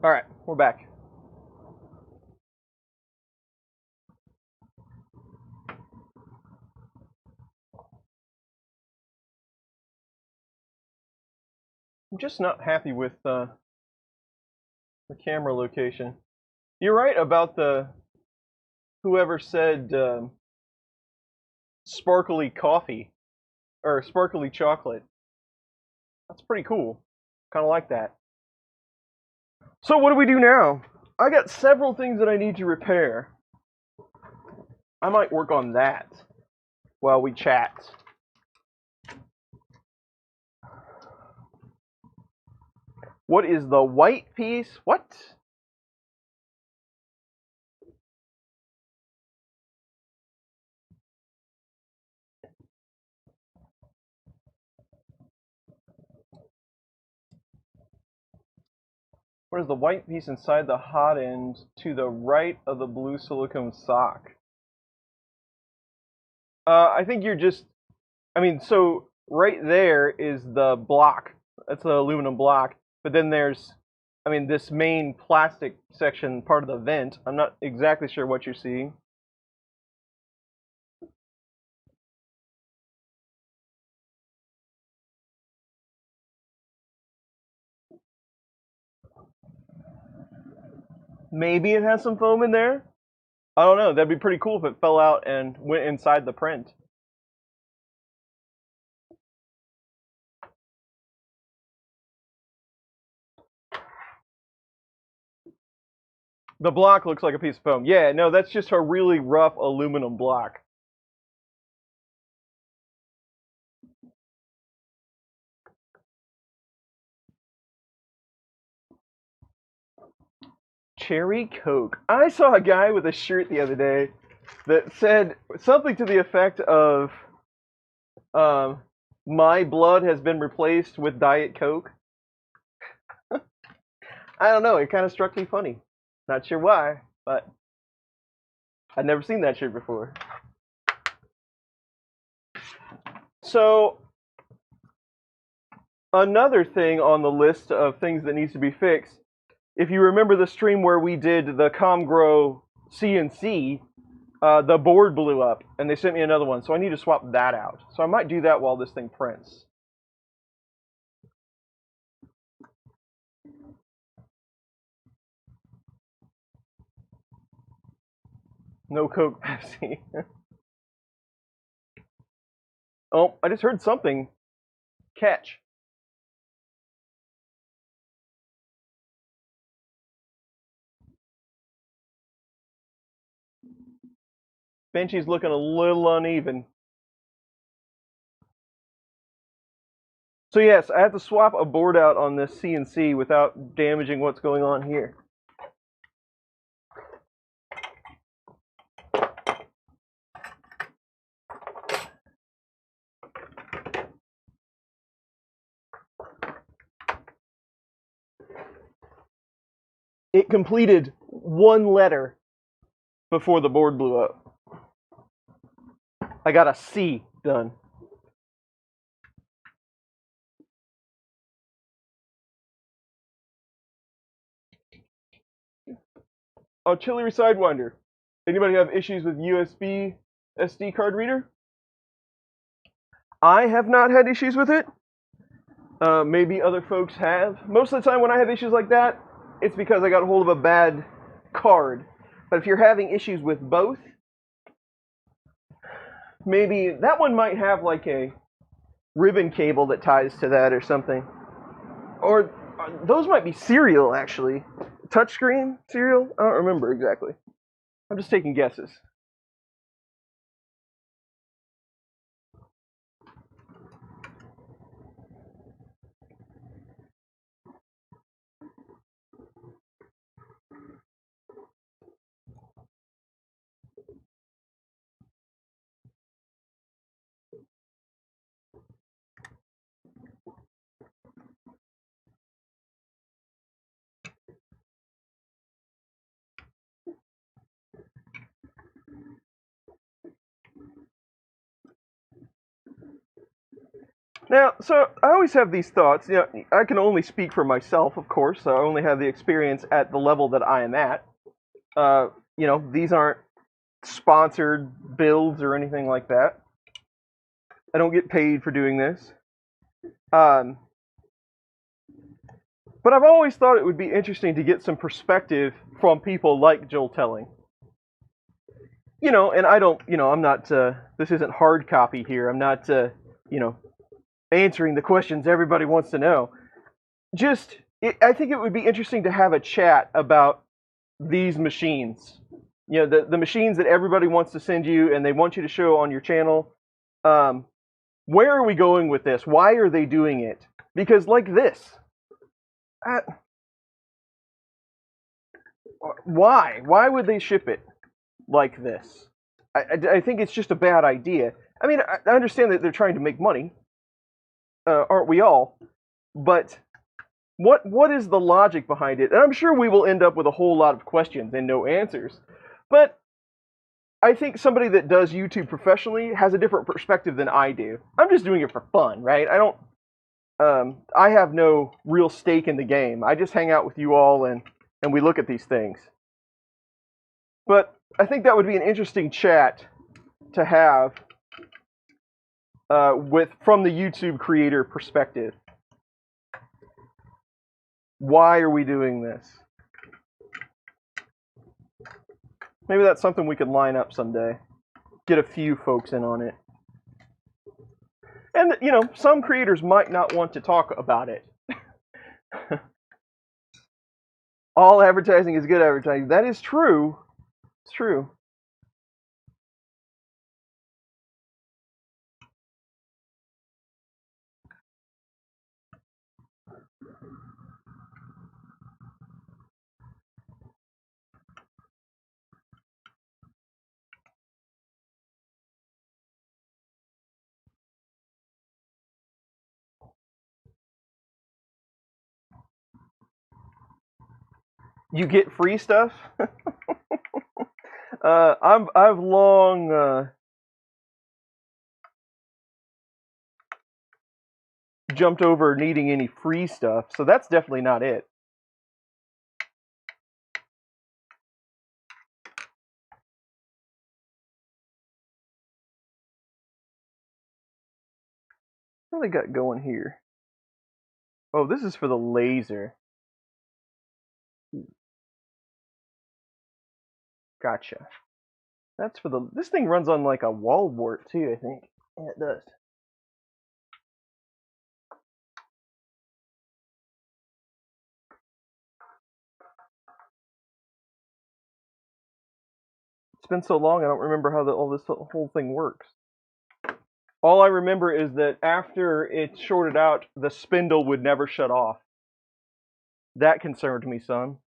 All right, we're back. I'm just not happy with the camera location. You're right about the whoever said sparkly coffee or sparkly chocolate. That's pretty cool. Kind of like that. So what do we do now? I got several things that I need to repair. I might work on that while we chat. What is the white piece? What? What is the white piece inside the hot end to the right of the blue silicone sock? I think you're just, so right there is the block. That's the aluminum block. But then there's, this main plastic section, part of the vent. I'm not exactly sure what you're seeing. Maybe it has some foam in there. I don't know. That'd be pretty cool if it fell out and went inside the print. The block looks like a piece of foam. Yeah, no, that's just a really rough aluminum block. Cherry Coke. I saw a guy with a shirt the other day that said something to the effect of, my blood has been replaced with Diet Coke. I don't know, it kind of struck me funny. Not sure why, but I'd never seen that shirt before. So, another thing on the list of things that needs to be fixed, if you remember the stream where we did the ComGrow CNC, the board blew up, and they sent me another one, so I need to swap that out. So I might do that while this thing prints. No Coke, Pepsi. Oh, I just heard something. Catch. Benchy's looking a little uneven. So yes, I have to swap a board out on this CNC without damaging what's going on here. It completed one letter before the board blew up. I got a C done. Artillery Sidewinder. Anybody have issues with USB SD card reader? I have not had issues with it. Maybe other folks have. Most of the time when I have issues like that, it's because I got a hold of a bad card. But if you're having issues with both, maybe that one might have like a ribbon cable that ties to that or something. Or those might be serial, actually. Touchscreen serial? I don't remember exactly. I'm just taking guesses. Now, so I always have these thoughts. You know, I can only speak for myself, of course. So I only have the experience at the level that I am at. You know, these aren't sponsored builds or anything like that. I don't get paid for doing this. But I've always thought it would be interesting to get some perspective from people like Joel Telling. You know, and I don't, you know, I'm not, this isn't hard copy here. I'm not, you know, answering the questions everybody wants to know. Just, I think it would be interesting to have a chat about these machines. You know, the machines that everybody wants to send you and they want you to show on your channel. Where are we going with this? Why are they doing it? Because like this, why? Why would they ship it like this? I think it's just a bad idea. I mean, I understand that they're trying to make money, aren't we all? But what is the logic behind it? And I'm sure we will end up with a whole lot of questions and no answers. But I think somebody that does YouTube professionally has a different perspective than I do. I'm just doing it for fun, right? I don't. I have no real stake in the game. I just hang out with you all and we look at these things. But I think that would be an interesting chat to have from the YouTube creator perspective. Why are we doing this? Maybe that's something we could line up someday. Get a few folks in on it. And, you know, some creators might not want to talk about it. All advertising is good advertising. That is true. It's true. You get free stuff? I've long jumped over needing any free stuff, so that's definitely not it. What do they got going here? Oh, this is for the laser. Gotcha. That's for the. This thing runs on like a wall wart too, I think. Yeah, it does. It's been so long, I don't remember how all this whole thing works. All I remember is that after it shorted out, the spindle would never shut off. That concerned me, son.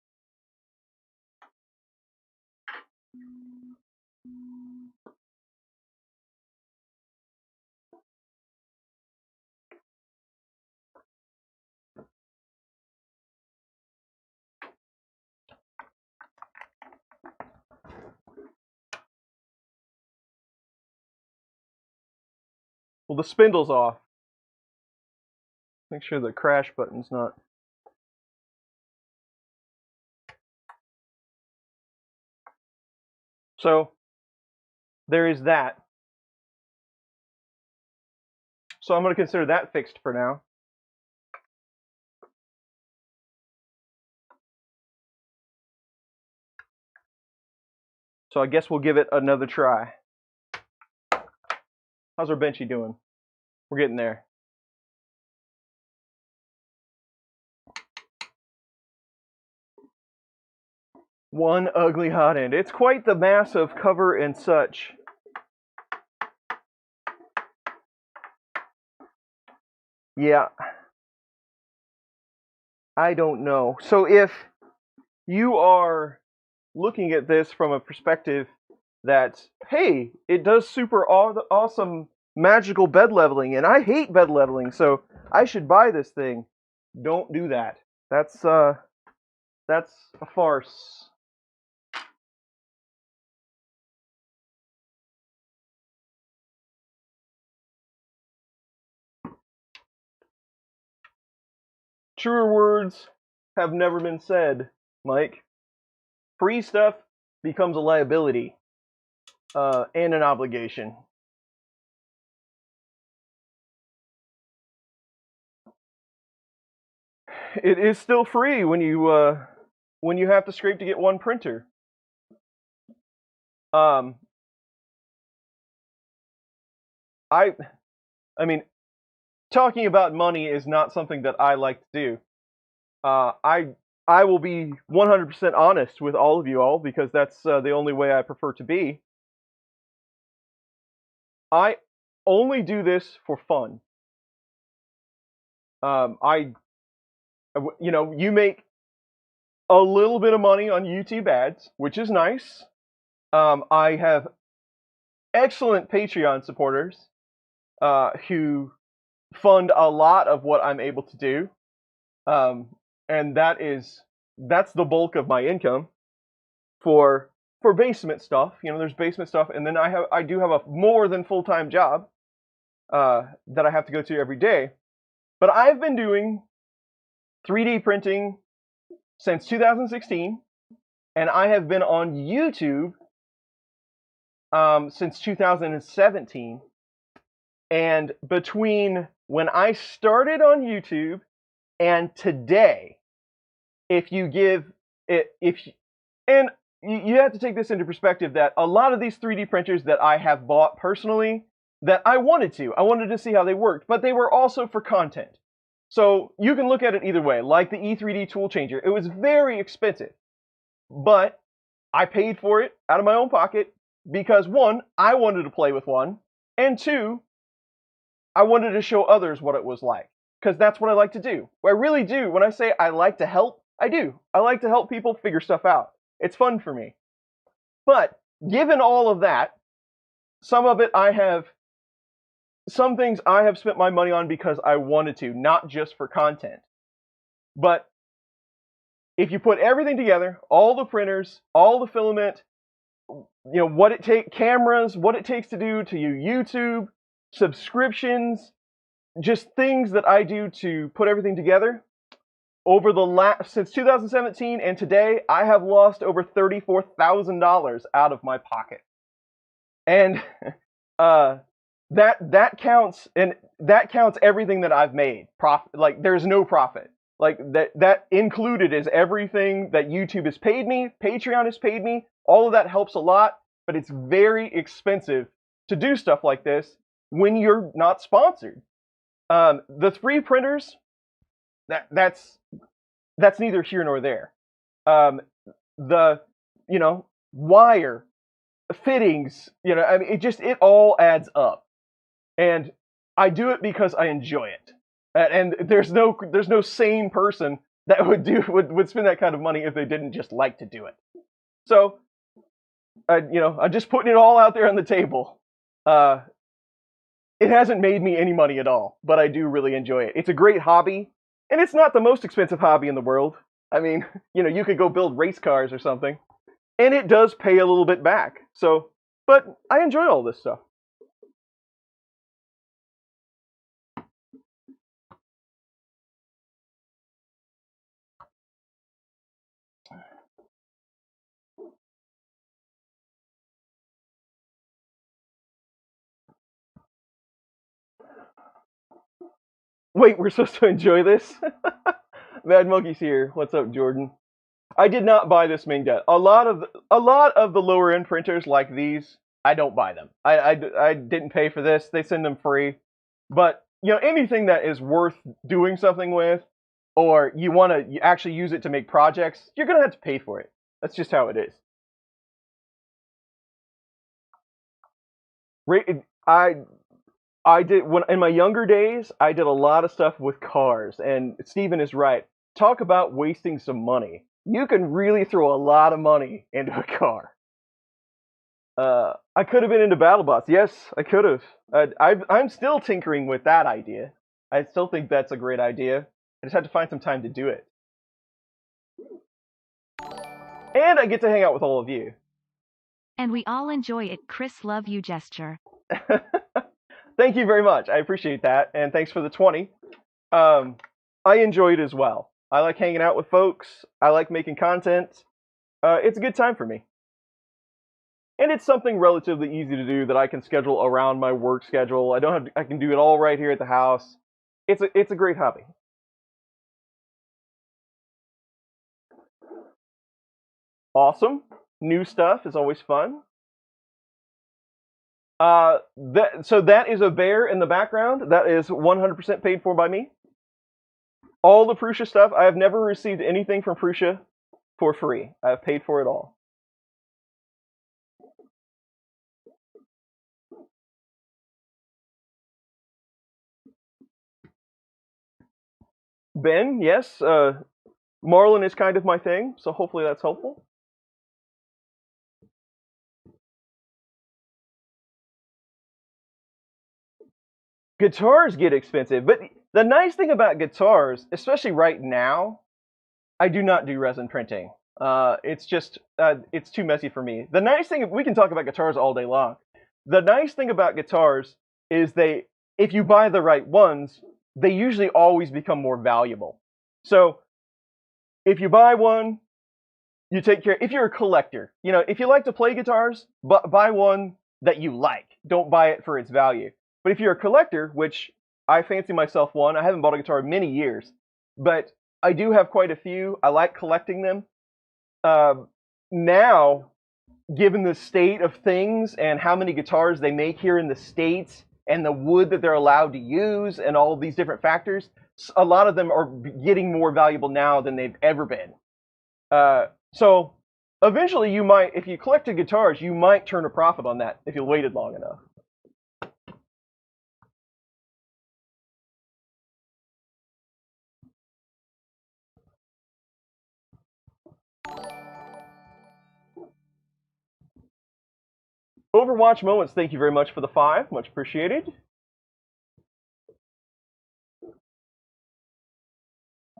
Well, the spindle's off. Make sure the crash button's not. So, there is that. So I'm going to consider that fixed for now. So I guess we'll give it another try. How's our Benchy doing? We're getting there. One ugly hot end. It's quite the mass of cover and such. Yeah. I don't know. So if you are looking at this from a perspective that, hey, it does super awesome magical bed leveling, and I hate bed leveling, so I should buy this thing. Don't do that. That's a farce. Truer words have never been said, Mike. Free stuff becomes a liability and an obligation. It is still free when you have to scrape to get one printer. I mean, talking about money is not something that I like to do. I will be 100% honest with all of you all because that's the only way I prefer to be. I only do this for fun. You make a little bit of money on YouTube ads, which is nice. I have excellent Patreon supporters who fund a lot of what I'm able to do, and that's the bulk of my income for basement stuff. There's basement stuff, and then I do have a more than full-time job that I have to go to every day. But I've been doing 3D printing since 2016, and I have been on YouTube since 2017. And between when I started on YouTube and today, you have to take this into perspective that a lot of these 3D printers that I have bought personally, that I wanted to see how they worked, but they were also for content. So you can look at it either way, like the E3D tool changer. It was very expensive, but I paid for it out of my own pocket because one, I wanted to play with one, and two, I wanted to show others what it was like, because that's what I like to do. I really do. When I say I like to help, I do. I like to help people figure stuff out. It's fun for me. But given all of that, some things I have spent my money on because I wanted to, not just for content. But if you put everything together, all the printers, all the filament, what it takes, cameras, what it takes to do to YouTube, subscriptions, just things that I do to put everything together, since 2017 and today, I have lost over $34,000 out of my pocket. And that counts, and that counts everything that I've made. Profit, like there's no profit. Like that included is everything that YouTube has paid me, Patreon has paid me. All of that helps a lot, but it's very expensive to do stuff like this when you're not sponsored. The free printers, that's neither here nor there. The wire, fittings, it all adds up. And I do it because I enjoy it. And there's no sane person that would spend that kind of money if they didn't just like to do it. So, I'm just putting it all out there on the table. It hasn't made me any money at all, but I do really enjoy it. It's a great hobby, and it's not the most expensive hobby in the world. I mean, you could go build race cars or something, and it does pay a little bit back. So, but I enjoy all this stuff. Wait, we're supposed to enjoy this? Mad Monkey's here. What's up, Jordan? I did not buy this MINGDA. A lot of the lower end printers like these, I don't buy them. I didn't pay for this. They send them free. But anything that is worth doing something with, or you want to actually use it to make projects, you're gonna have to pay for it. That's just how it is. I did when in my younger days, I did a lot of stuff with cars, and Steven is right. Talk about wasting some money. You can really throw a lot of money into a car. I could have been into BattleBots. Yes, I could have. I'm still tinkering with that idea. I still think that's a great idea. I just had to find some time to do it. And I get to hang out with all of you. And we all enjoy it. Chris, love you gesture. Thank you very much. I appreciate that. And thanks for the 20. I enjoy it as well. I like hanging out with folks. I like making content. It's a good time for me. And it's something relatively easy to do that I can schedule around my work schedule. I don't have to, I can do it all right here at the house. It's a great hobby. Awesome. New stuff is always fun. So that is a bear in the background. That is 100% paid for by me. All the Prusa stuff, I have never received anything from Prusa for free. I have paid for it all. Ben, yes, Marlin is kind of my thing, so hopefully that's helpful. Guitars get expensive, but the nice thing about guitars, especially right now, I do not do resin printing. It's just it's too messy for me. The nice thing, we can talk about guitars all day long. The nice thing about guitars is if you buy the right ones, they usually always become more valuable. So if you buy one, you take care. If you're a collector, if you like to play guitars, buy one that you like. Don't buy it for its value. But if you're a collector, which I fancy myself one, I haven't bought a guitar in many years, but I do have quite a few. I like collecting them. Now, given the state of things and how many guitars they make here in the States and the wood that they're allowed to use and all of these different factors, a lot of them are getting more valuable now than they've ever been. So eventually you might, if you collected guitars, you might turn a profit on that if you waited long enough. Overwatch Moments, thank you very much for the 5. Much appreciated.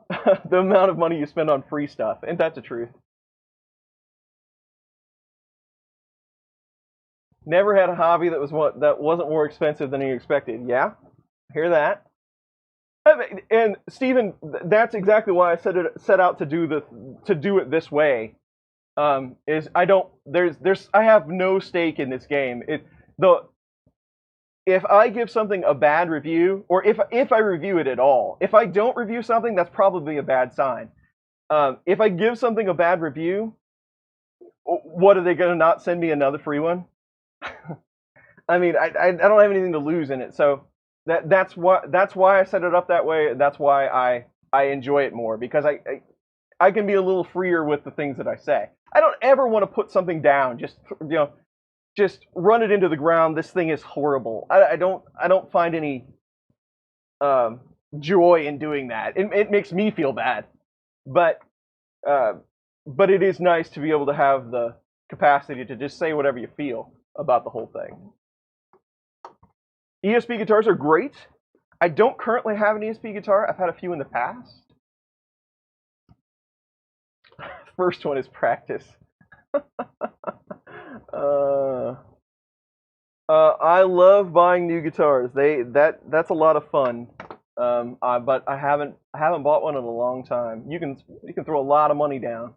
The amount of money you spend on free stuff. Ain't that the truth? Never had a hobby that wasn't more expensive than you expected. Yeah, hear that. And Stephen, that's exactly why I set out to do it this way. Is I don't I have no stake in this game. If I give something a bad review, or if I review it at all, if I don't review something, that's probably a bad sign. If I give something a bad review, what are they going to not send me another free one? I mean, I don't have anything to lose in it, so that's why I set it up that way. That's why I enjoy it more, because I can be a little freer with the things that I say. I don't ever want to put something down. Just run it into the ground. This thing is horrible. I don't find any joy in doing that. It makes me feel bad, but it is nice to be able to have the capacity to just say whatever you feel about the whole thing. ESP guitars are great. I don't currently have an ESP guitar. I've had a few in the past. First one is practice. I love buying new guitars. That's a lot of fun. But I haven't bought one in a long time. You can throw a lot of money down.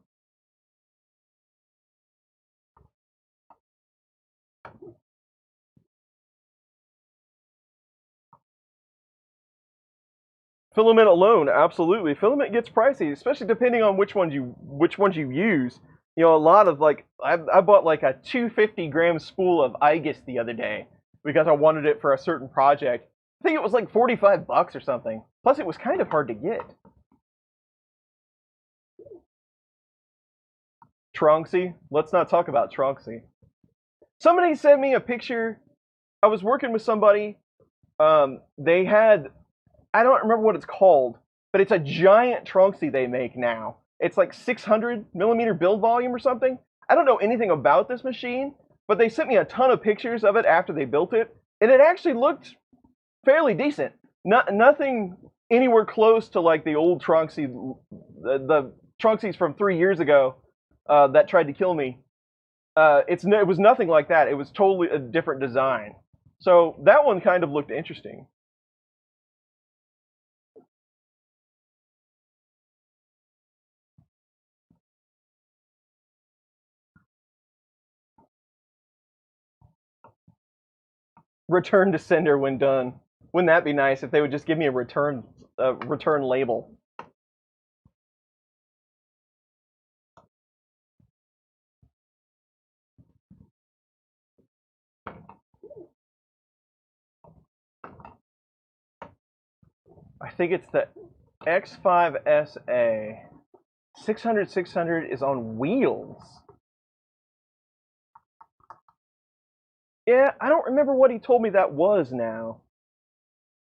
Filament alone, absolutely. Filament gets pricey, especially depending on which ones you use. A lot of I bought like a 250-gram spool of Aegis the other day because I wanted it for a certain project. I think it was like $45 or something. Plus, it was kind of hard to get. Tronxy. Let's not talk about Tronxy. Somebody sent me a picture. I was working with somebody. They had, I don't remember what it's called, but it's a giant Tronxy they make now. It's like 600 millimeter build volume or something. I don't know anything about this machine, but they sent me a ton of pictures of it after they built it, and it actually looked fairly decent. Nothing anywhere close to like the old Tronxy, the Tronxys from 3 years ago that tried to kill me. It was nothing like that. It was totally a different design. So that one kind of looked interesting. Return to sender when done. Wouldn't that be nice if they would just give me a return label? I think it's the X5SA. 600 is on wheels. Yeah, I don't remember what he told me that was now.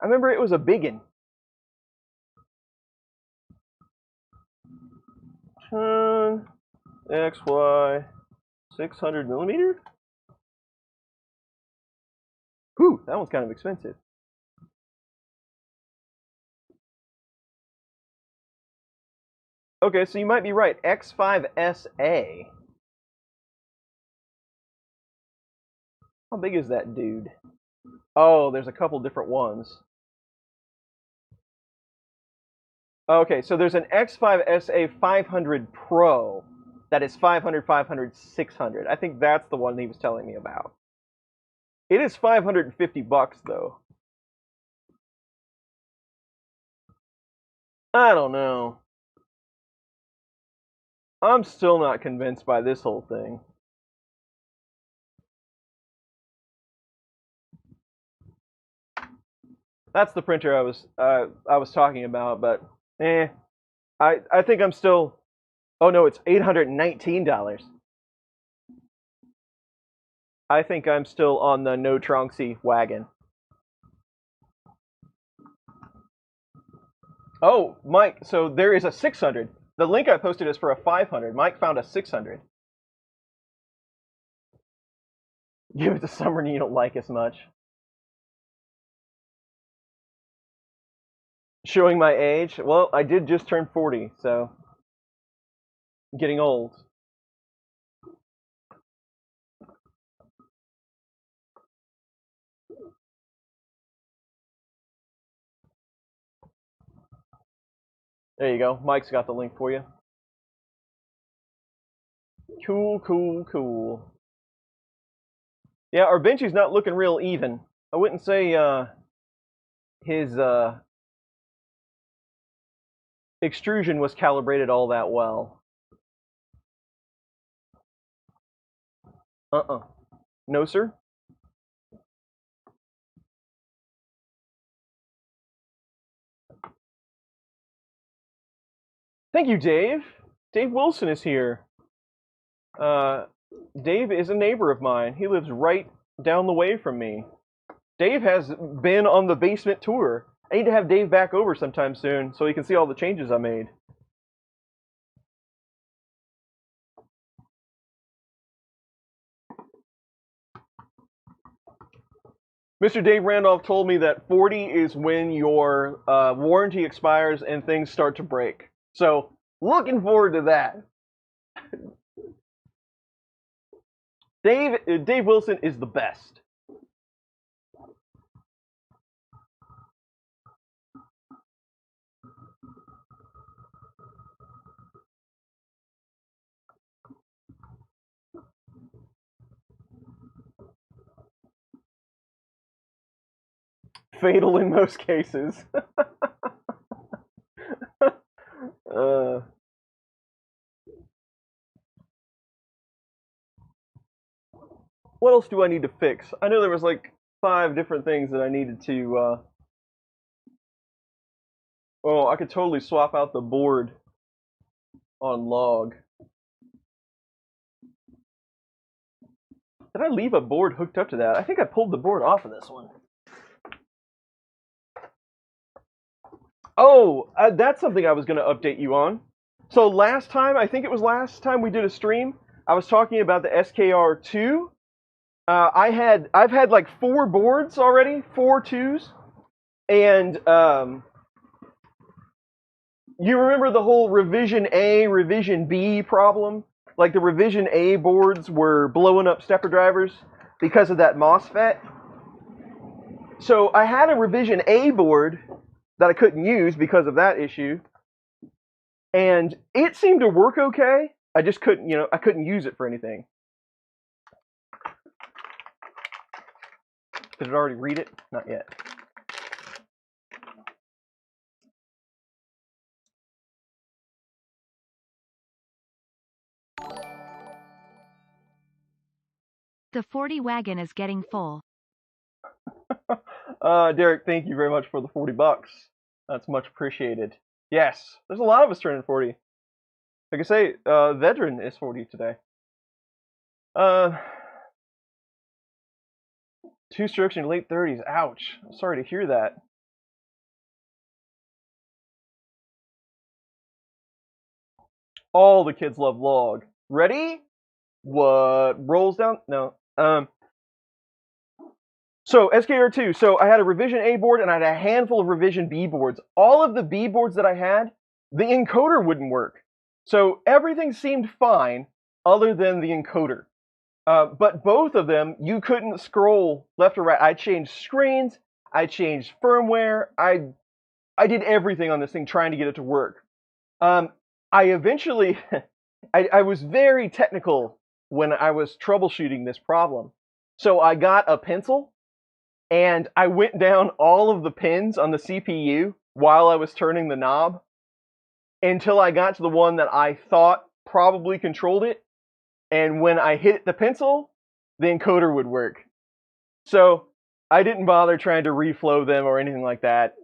I remember it was a biggin. XY 600 millimeter. Whew, that one's kind of expensive. Okay, so you might be right. X5SA. How big is that dude? Oh, there's a couple different ones. Okay, so there's an X5SA 500 Pro that is 500, 500, 600. I think that's the one he was telling me about. It is $550 though. I don't know. I'm still not convinced by this whole thing. That's the printer I was talking about, but I think I'm still. Oh no, it's $819. I think I'm still on the no Tronxy wagon. Oh, Mike, so there is a 600. The link I posted is for a 500. Mike found a 600. Give it to someone you don't like as much. Showing my age? Well, I did just turn 40, so I'm getting old. There you go. Mike's got the link for you. Cool, cool, cool. Yeah, our Benchy's not looking real even. I wouldn't say his extrusion was calibrated all that well. No, sir. Thank you, Dave. Dave Wilson is here. Dave is a neighbor of mine. He lives right down the way from me. Dave has been on the basement tour. I need to have Dave back over sometime soon so he can see all the changes I made. Mr. Dave Randolph told me that 40 is when your warranty expires and things start to break. So, looking forward to that. Dave Wilson is the best. Fatal in most cases. What else do I need to fix? I know there was like 5 different things that I needed to. Oh, I could totally swap out the board on log. Did I leave a board hooked up to that? I think I pulled the board off of this one. Oh, that's something I was going to update you on. So last time, I think it was last time we did a stream, I was talking about the SKR2. I've had like 4 boards already, 4 2s, and you remember the whole revision A, revision B problem? Like the revision A boards were blowing up stepper drivers because of that MOSFET. So I had a revision A board that I couldn't use because of that issue, and it seemed to work okay. I just couldn't, I couldn't use it for anything. Did it already read it? Not yet. The 40 wagon is getting full. Derek, thank you very much for the $40. That's much appreciated. Yes, there's a lot of us turning 40. Like I say, Veteran is 40 today. 2 strokes in your late 30s. Ouch. I'm sorry to hear that. All the kids love log. Ready? What rolls down? No. So SKR2. So I had a revision A board and I had a handful of revision B boards. All of the B boards that I had, the encoder wouldn't work. So everything seemed fine other than the encoder. But both of them, you couldn't scroll left or right. I changed screens. I changed firmware. I did everything on this thing trying to get it to work. I eventually, I was very technical when I was troubleshooting this problem. So I got a pencil and I went down all of the pins on the CPU while I was turning the knob until I got to the one that I thought probably controlled it. And when I hit the pencil, the encoder would work. So I didn't bother trying to reflow them or anything like that.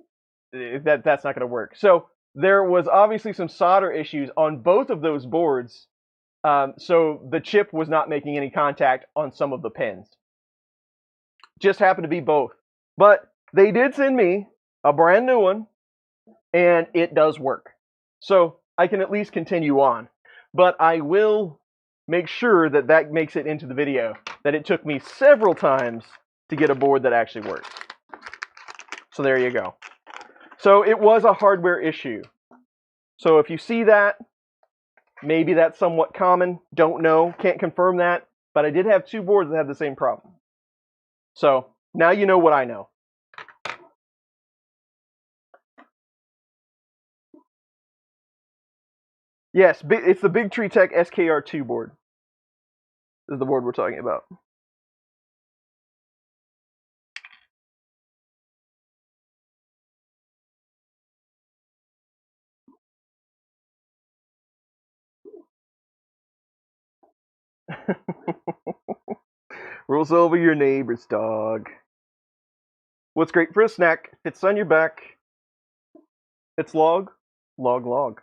That's not going to work. So there was obviously some solder issues on both of those boards. So the chip was not making any contact on some of the pins. Just happened to be both. But they did send me a brand new one, and it does work. So I can at least continue on. But I will make sure that that makes it into the video, that it took me several times to get a board that actually works. So there you go. So it was a hardware issue. So if you see that, maybe that's somewhat common. Don't know. Can't confirm that. But I did have 2 boards that had the same problem. So now you know what I know. Yes, it's the Big Tree Tech SKR2 board. This is the board we're talking about. Rolls over your neighbor's dog. What's great for a snack? It's on your back. It's log, log, log.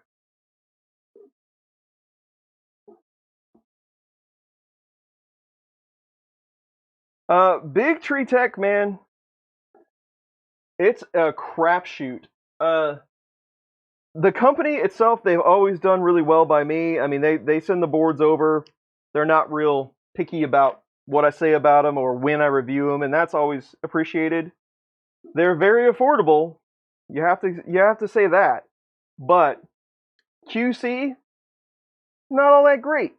Big Tree Tech, man. It's a crapshoot. The company itself, they've always done really well by me. I mean, they send the boards over. They're not real picky about what I say about them or when I review them, and that's always appreciated. They're very affordable. You have to say that. But QC, not all that great.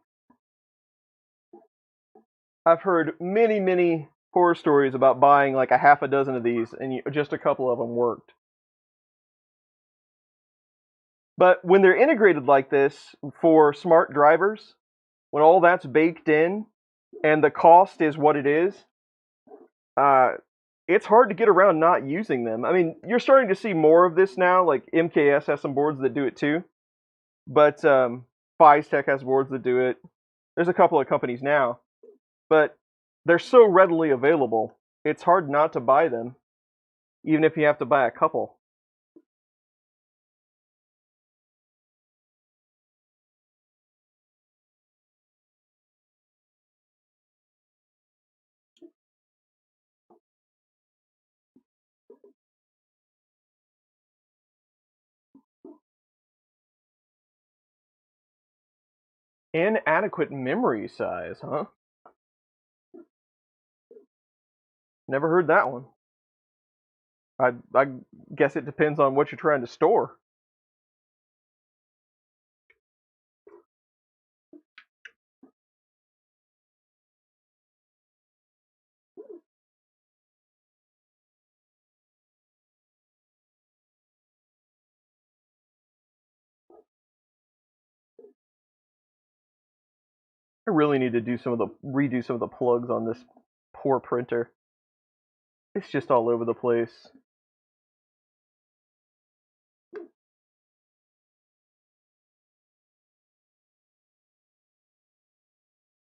I've heard many, many horror stories about buying like a half a dozen of these, and just a couple of them worked. But when they're integrated like this for smart drivers, when all that's baked in, and the cost is what it is, it's hard to get around not using them. I mean, you're starting to see more of this now. Like MKS has some boards that do it too, but Tech has boards that do it. There's a couple of companies now, but they're so readily available. It's hard not to buy them, even if you have to buy a couple. Inadequate memory size, huh? Never heard that one. I guess it depends on what you're trying to store. I really need to redo some of the plugs on this poor printer. It's just all over the place.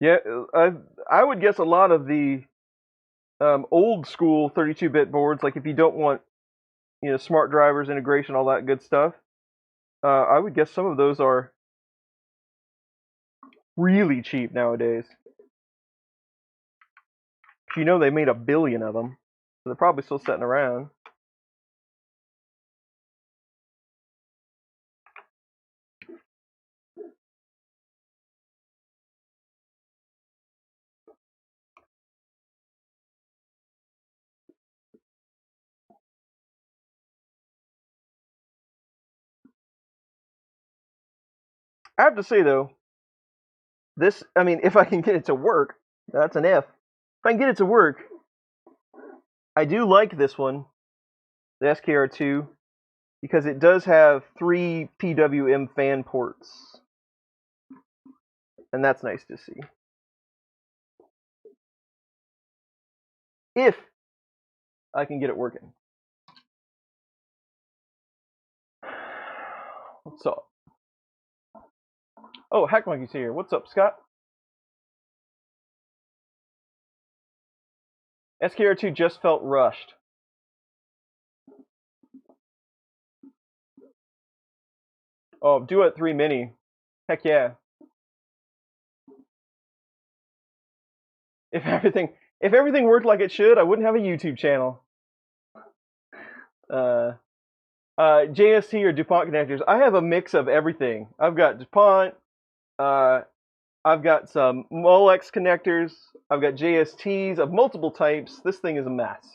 Yeah, I would guess a lot of the old school 32-bit boards, like if you don't want, smart drivers, integration, all that good stuff, I would guess some of those are really cheap nowadays. They made 1 billion of them, so they're probably still sitting around. I have to say though, if I can get it to work, that's an if. If I can get it to work, I do like this one, the SKR2, because it does have 3 PWM fan ports, and that's nice to see. If I can get it working. What's up? Oh, Hack Monkey's here. What's up, Scott? SKR2 just felt rushed. Oh, Duet 3 Mini. Heck yeah. If everything worked like it should, I wouldn't have a YouTube channel. JST or DuPont connectors. I have a mix of everything. I've got DuPont. I've got some Molex connectors. I've got JSTs of multiple types. This thing is a mess.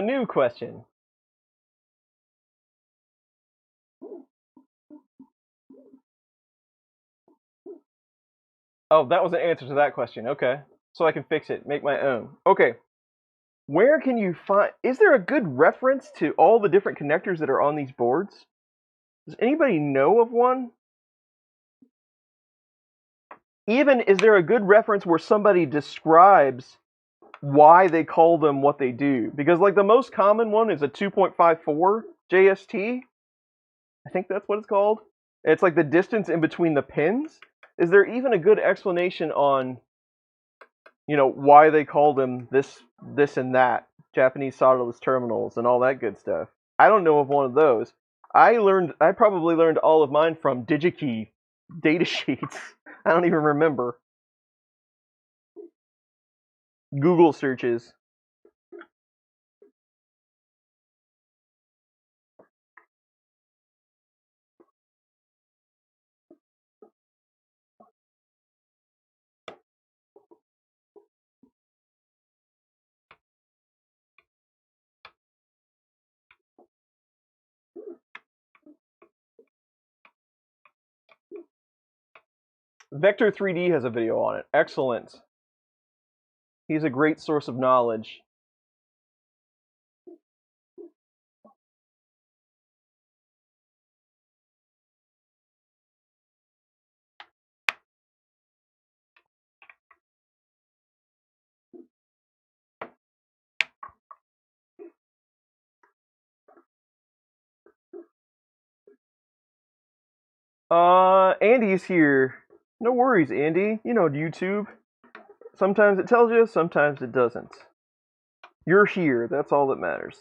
New question. Oh, that was an answer to that question. Okay. So I can fix it, make my own. Okay. Where can you find... Is there a good reference to all the different connectors that are on these boards? Does anybody know of one? Even, is there a good reference where somebody describes why they call them what they do? Because, like, the most common one is a 2.54 JST. I think that's what it's called. It's like the distance in between the pins. Is there even a good explanation on, why they call them this, and that? Japanese solderless terminals and all that good stuff. I don't know of one of those. I probably learned all of mine from DigiKey data sheets. I don't even remember. Google searches. Vector 3D has a video on it. Excellent. He's a great source of knowledge. Andy's here. No worries, Andy. YouTube. Sometimes it tells you, sometimes it doesn't. You're here. That's all that matters.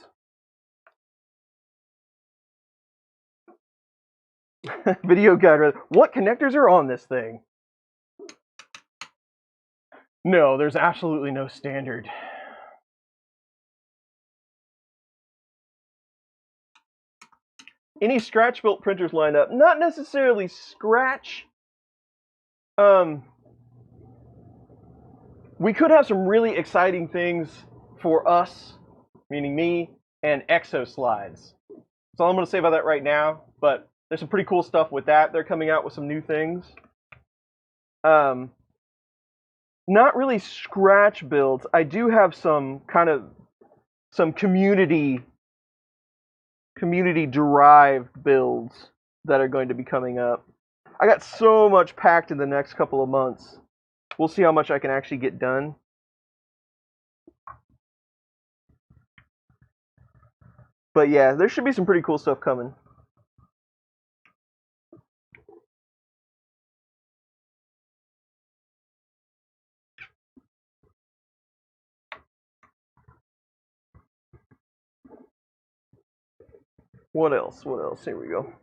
Video guide. What connectors are on this thing? No, there's absolutely no standard. Any scratch-built printers lined up? Not necessarily scratch. We could have some really exciting things for us, meaning me, and Exo slides. That's all I'm going to say about that right now, but there's some pretty cool stuff with that. They're coming out with some new things. not really scratch builds. I do have some community derived builds that are going to be coming up. I got so much packed in the next couple of months. We'll see how much I can actually get done. But yeah, there should be some pretty cool stuff coming. What else? What else? Here we go.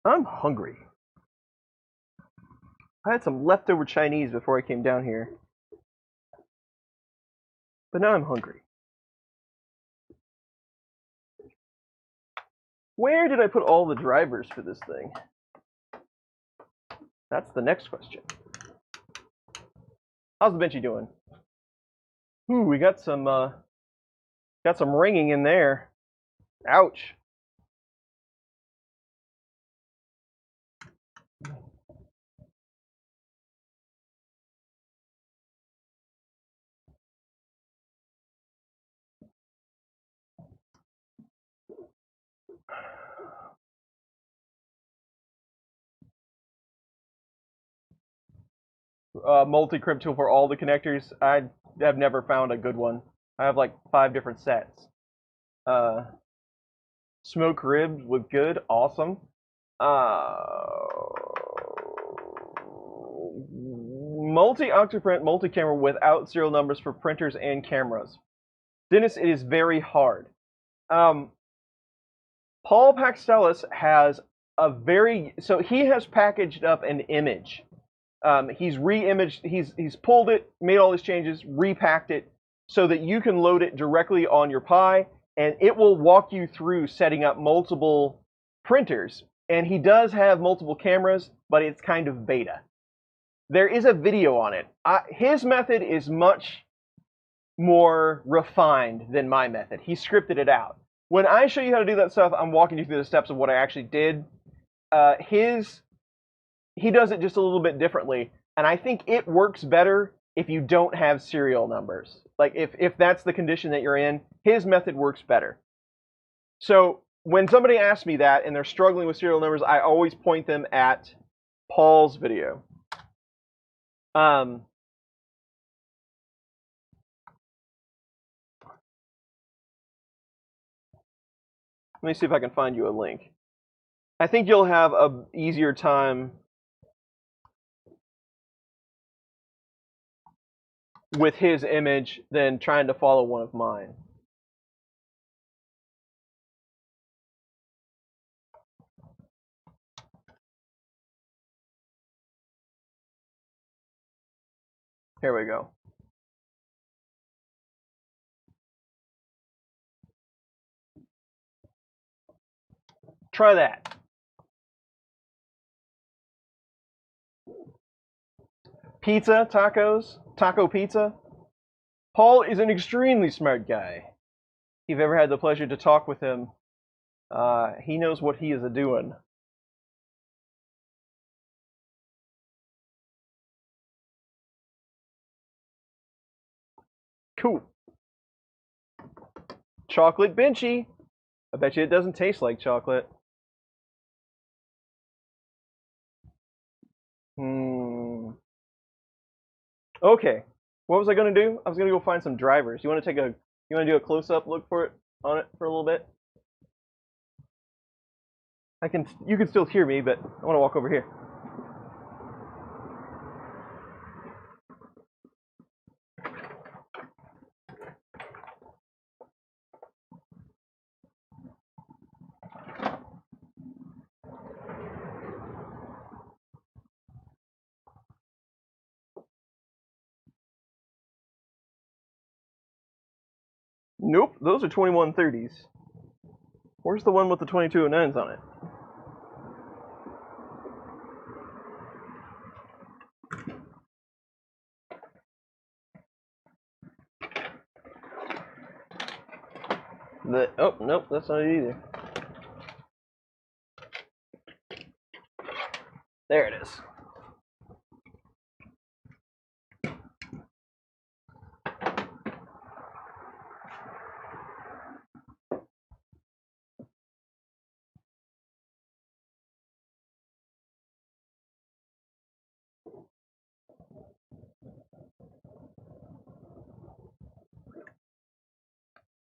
I'm hungry. I had some leftover Chinese before I came down here. But now I'm hungry. Where did I put all the drivers for this thing? That's the next question. How's the Benchy doing? Ooh, we got some ringing in there. Ouch. Multi-crib tool for all the connectors. I have never found a good one. I have like 5 different sets. Smoke ribs look good. Awesome. Multi-octoprint, multi-camera without serial numbers for printers and cameras. Dennis, it is very hard. Paul Paxtelis has so he has packaged up an image. He's re-imaged, he's pulled it, made all these changes, repacked it, so that you can load it directly on your Pi, and it will walk you through setting up multiple printers. And he does have multiple cameras, but it's kind of beta. There is a video on it. His method is much more refined than my method. He scripted it out. When I show you how to do that stuff, I'm walking you through the steps of what I actually did. He does it just a little bit differently, and I think it works better if you don't have serial numbers. Like, if that's the condition that you're in, his method works better. So when somebody asks me that and they're struggling with serial numbers, I always point them at Paul's video. Let me see if I can find you a link. I think you'll have an easier time with his image than trying to follow one of mine. Here we go. Try that. Pizza, tacos, taco pizza. Paul is an extremely smart guy. If you've ever had the pleasure to talk with him, he knows what he is a-doing. Cool. Chocolate Benchy. I bet you it doesn't taste like chocolate. Okay. What was I gonna do? I was gonna go find some drivers. You wanna do a close-up look on it for a little bit? You can still hear me, but I wanna walk over here. Nope, those are 2130s. Where's the one with the 2209s on it? Oh, nope, that's not it either. There it is.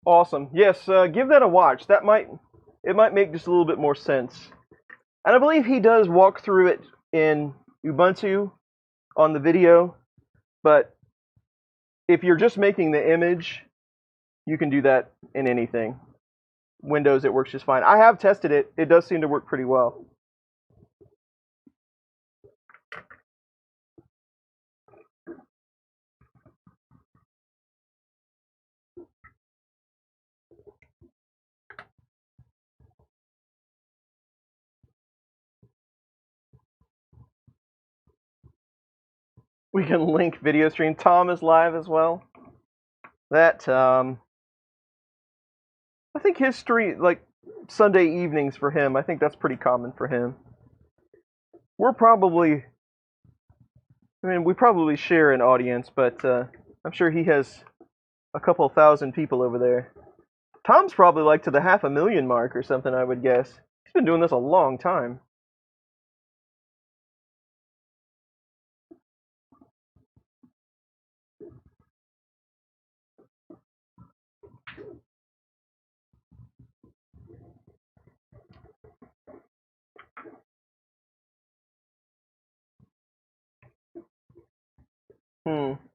Awesome. Yes, give that a watch. It might make just a little bit more sense. And I believe he does walk through it in Ubuntu on the video, but if you're just making the image, you can do that in anything. Windows, it works just fine. I have tested it. It does seem to work pretty well. We can link video stream. Tom is live as well. That, I think his stream, like Sunday evenings for him, I think that's pretty common for him. We probably share an audience, but I'm sure he has a couple thousand people over there. Tom's probably like to the 500,000 mark or something, I would guess. He's been doing this a long time.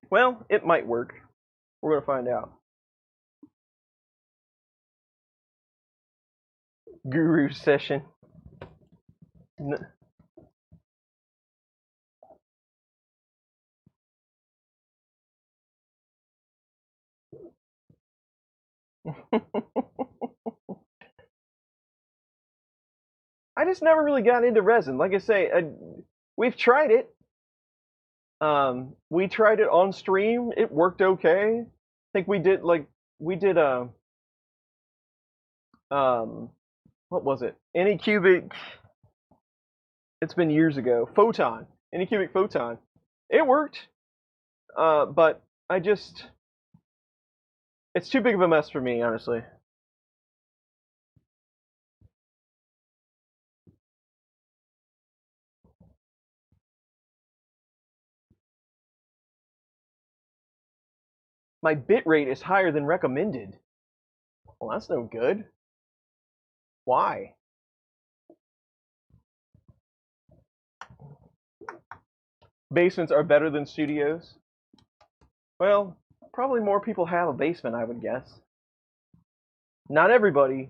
Well, it might work. We're going to find out. Guru session. I just never really got into resin. Like I say, we've tried it. We tried it on stream. It worked okay. I think we did what was it? Anycubic. It's been years ago. Photon. Anycubic photon. It worked. But it's too big of a mess for me, honestly. My bitrate is higher than recommended. Well, that's no good. Why? Basements are better than studios? Well, probably more people have a basement, I would guess. Not everybody.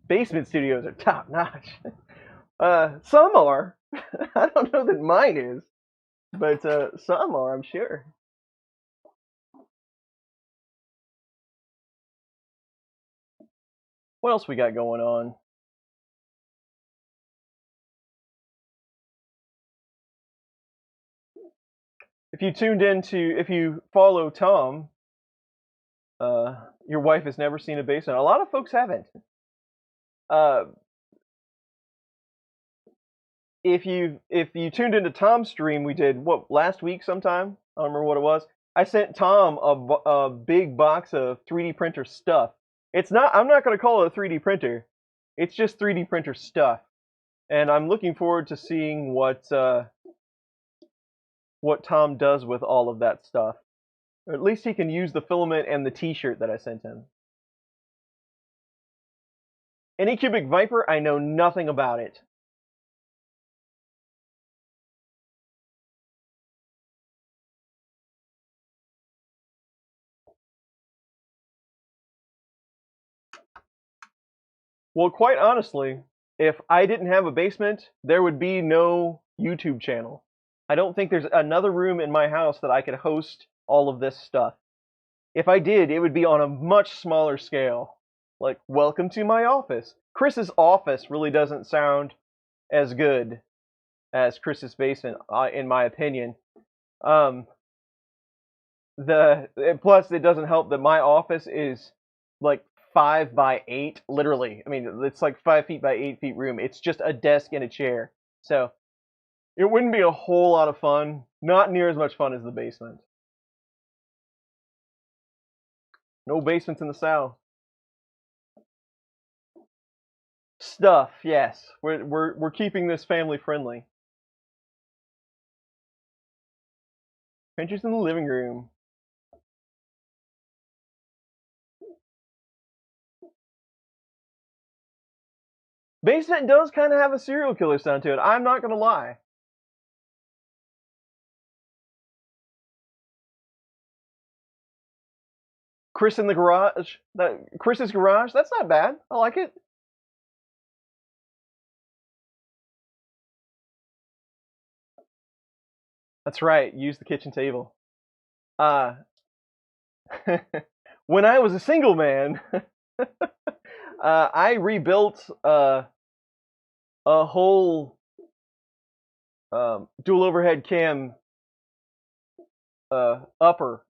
Basement studios are top notch. Some are. I don't know that mine is, but some are, I'm sure. What else we got going on? If you follow Tom, your wife has never seen a basement. A lot of folks haven't. If you tuned into Tom's stream, we did last week sometime. I don't remember what it was. I sent Tom a big box of 3D printer stuff. I'm not going to call it a 3D printer. It's just 3D printer stuff, and I'm looking forward to seeing what Tom does with all of that stuff. Or at least he can use the filament and the T-shirt that I sent him. Anycubic Viper, I know nothing about it. Well, quite honestly, if I didn't have a basement, there would be no YouTube channel. I don't think there's another room in my house that I could host all of this stuff. If I did, it would be on a much smaller scale. Like, welcome to my office. Chris's office really doesn't sound as good as Chris's basement, in my opinion. Plus it doesn't help that my office is like 5 by 8, literally. I mean, it's like 5 feet by 8 feet room. It's just a desk and a chair. So it wouldn't be a whole lot of fun. Not near as much fun as the basement. No basements in the South. Stuff, yes. We're keeping this family friendly. Printers in the living room. Basement does kind of have a serial killer sound to it. I'm not gonna lie. Chris in the garage. Chris's garage. That's not bad. I like it. That's right. Use the kitchen table. When I was a single man, I rebuilt a whole dual overhead cam upper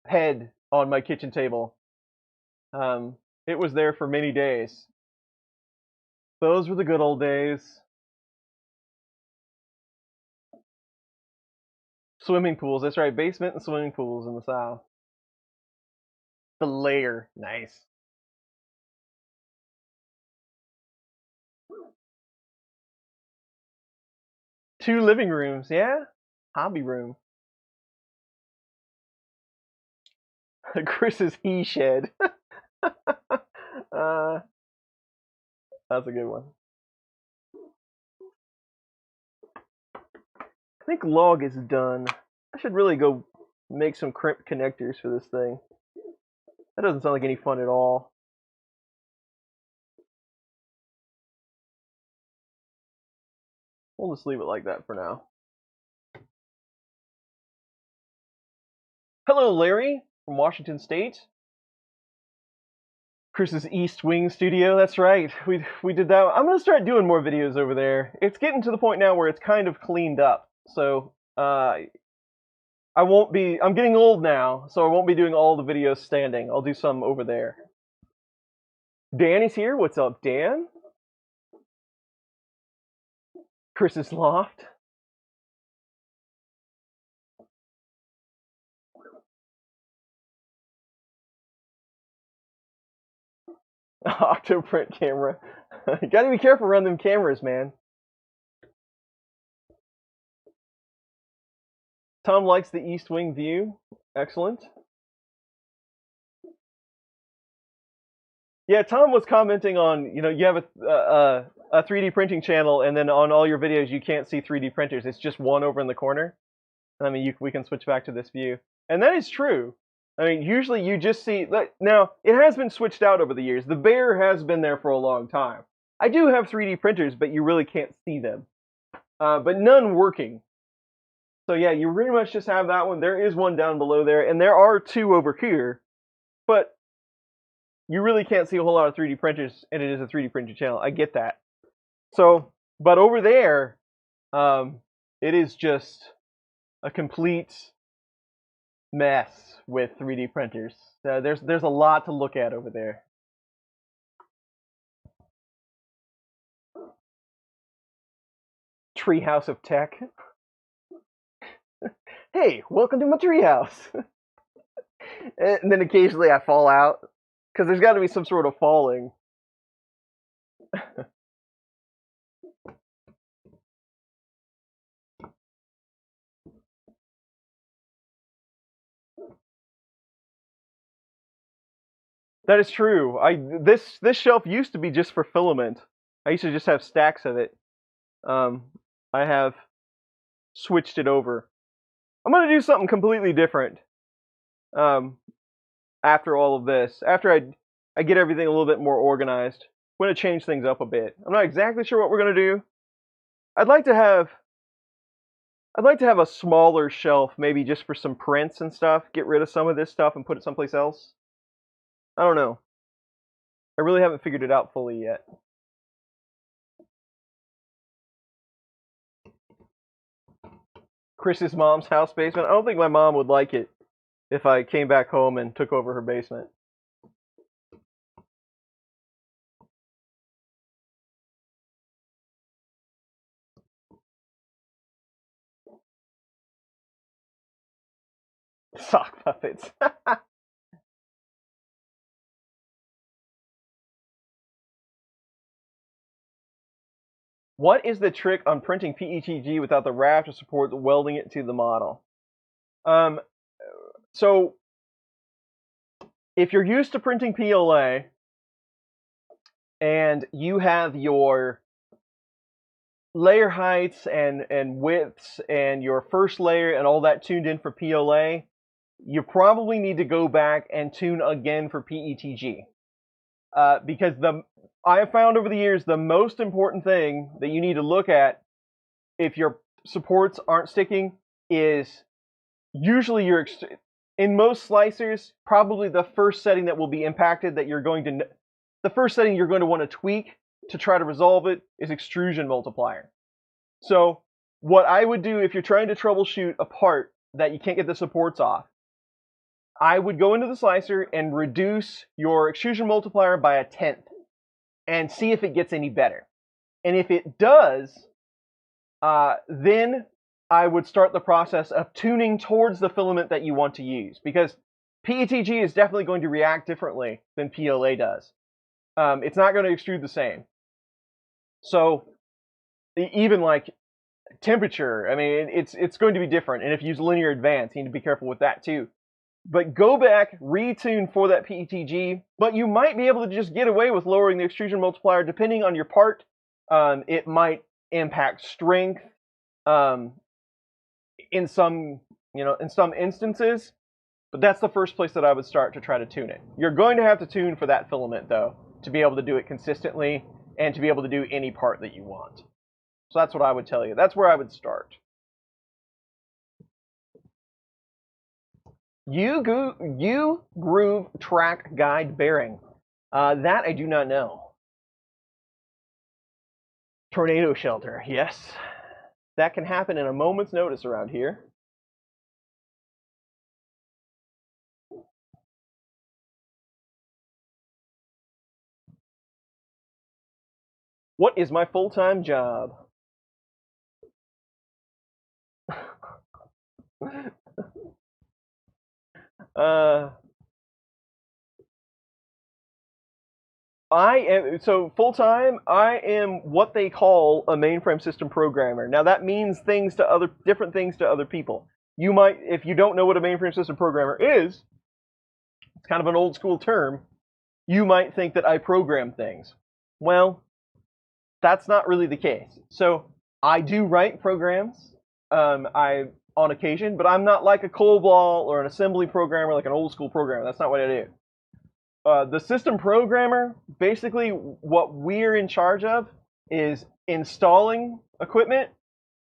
head on my kitchen table. It was there for many days. Those were the good old days. Swimming pools, that's right, basement and swimming pools in the South. The layer, nice. Two living rooms, yeah? Hobby room. Chris's he shed. That's a good one. I think log is done. I should really go make some crimp connectors for this thing. That doesn't sound like any fun at all. We'll just leave it like that for now. Hello, Larry from Washington State. Chris's East Wing studio, that's right. We did that. I'm gonna start doing more videos over there. It's getting to the point now where it's kind of cleaned up. So I won't be. I'm getting old now, so I won't be doing all the videos standing. I'll do some over there. Dan is here. What's up, Dan? Chris's loft. Octoprint camera. You gotta be careful around them cameras, man. Tom likes the East Wing view. Excellent. Yeah, Tom was commenting on, you have a 3D printing channel, and then on all your videos you can't see 3D printers. It's just one over in the corner. I mean, we can switch back to this view. And that is true. I mean, usually you just see... Now, it has been switched out over the years. The bear has been there for a long time. I do have 3D printers, but you really can't see them. But none working. So yeah, you pretty much just have that one. There is one down below there, and there are two over here. But you really can't see a whole lot of 3D printers, and it is a 3D printing channel. I get that. So, but over there, it is just a complete mess with 3D printers. There's a lot to look at over there. Treehouse of tech. Hey, welcome to my treehouse. And then occasionally I fall out, because there's got to be some sort of falling. That is true. This shelf used to be just for filament. I used to just have stacks of it. I have switched it over. I'm gonna do something completely different. After all of this, after I get everything a little bit more organized, I'm gonna change things up a bit. I'm not exactly sure what we're gonna do. I'd like to have a smaller shelf, maybe just for some prints and stuff. Get rid of some of this stuff and put it someplace else. I don't know. I really haven't figured it out fully yet. Chris's mom's house basement. I don't think my mom would like it if I came back home and took over her basement. Sock puppets. What is the trick on printing PETG without the wrap to support welding it to the model? So if you're used to printing PLA and you have your layer heights and widths and your first layer and all that tuned in for PLA, you probably need to go back and tune again for PETG. Because I have found over the years the most important thing that you need to look at if your supports aren't sticking is usually in most slicers, probably the first setting that will be impacted the first setting you're going to want to tweak to try to resolve it is extrusion multiplier. So what I would do if you're trying to troubleshoot a part that you can't get the supports off, I would go into the slicer and reduce your extrusion multiplier by 1/10 and see if it gets any better. And if it does, then I would start the process of tuning towards the filament that you want to use, because PETG is definitely going to react differently than PLA does. It's not going to extrude the same. So even like temperature, I mean, it's going to be different. And if you use linear advance, you need to be careful with that too. But go back, retune for that PETG, but you might be able to just get away with lowering the extrusion multiplier depending on your part. It might impact strength in some instances, but that's the first place that I would start to try to tune it. You're going to have to tune for that filament though to be able to do it consistently and to be able to do any part that you want. So that's what I would tell you. That's where I would start. U-groove track guide bearing. That I do not know. Tornado shelter, yes. That can happen in a moment's notice around here. What is my full-time job? So full-time, I am what they call a mainframe system programmer. Now that means different things to other people. You might, if you don't know what a mainframe system programmer is, it's kind of an old school term, you might think that I program things. Well, that's not really the case. So I do write programs on occasion, but I'm not like a COBOL or an assembly programmer, like an old school programmer. That's not what I do. The system programmer, basically what we're in charge of is installing equipment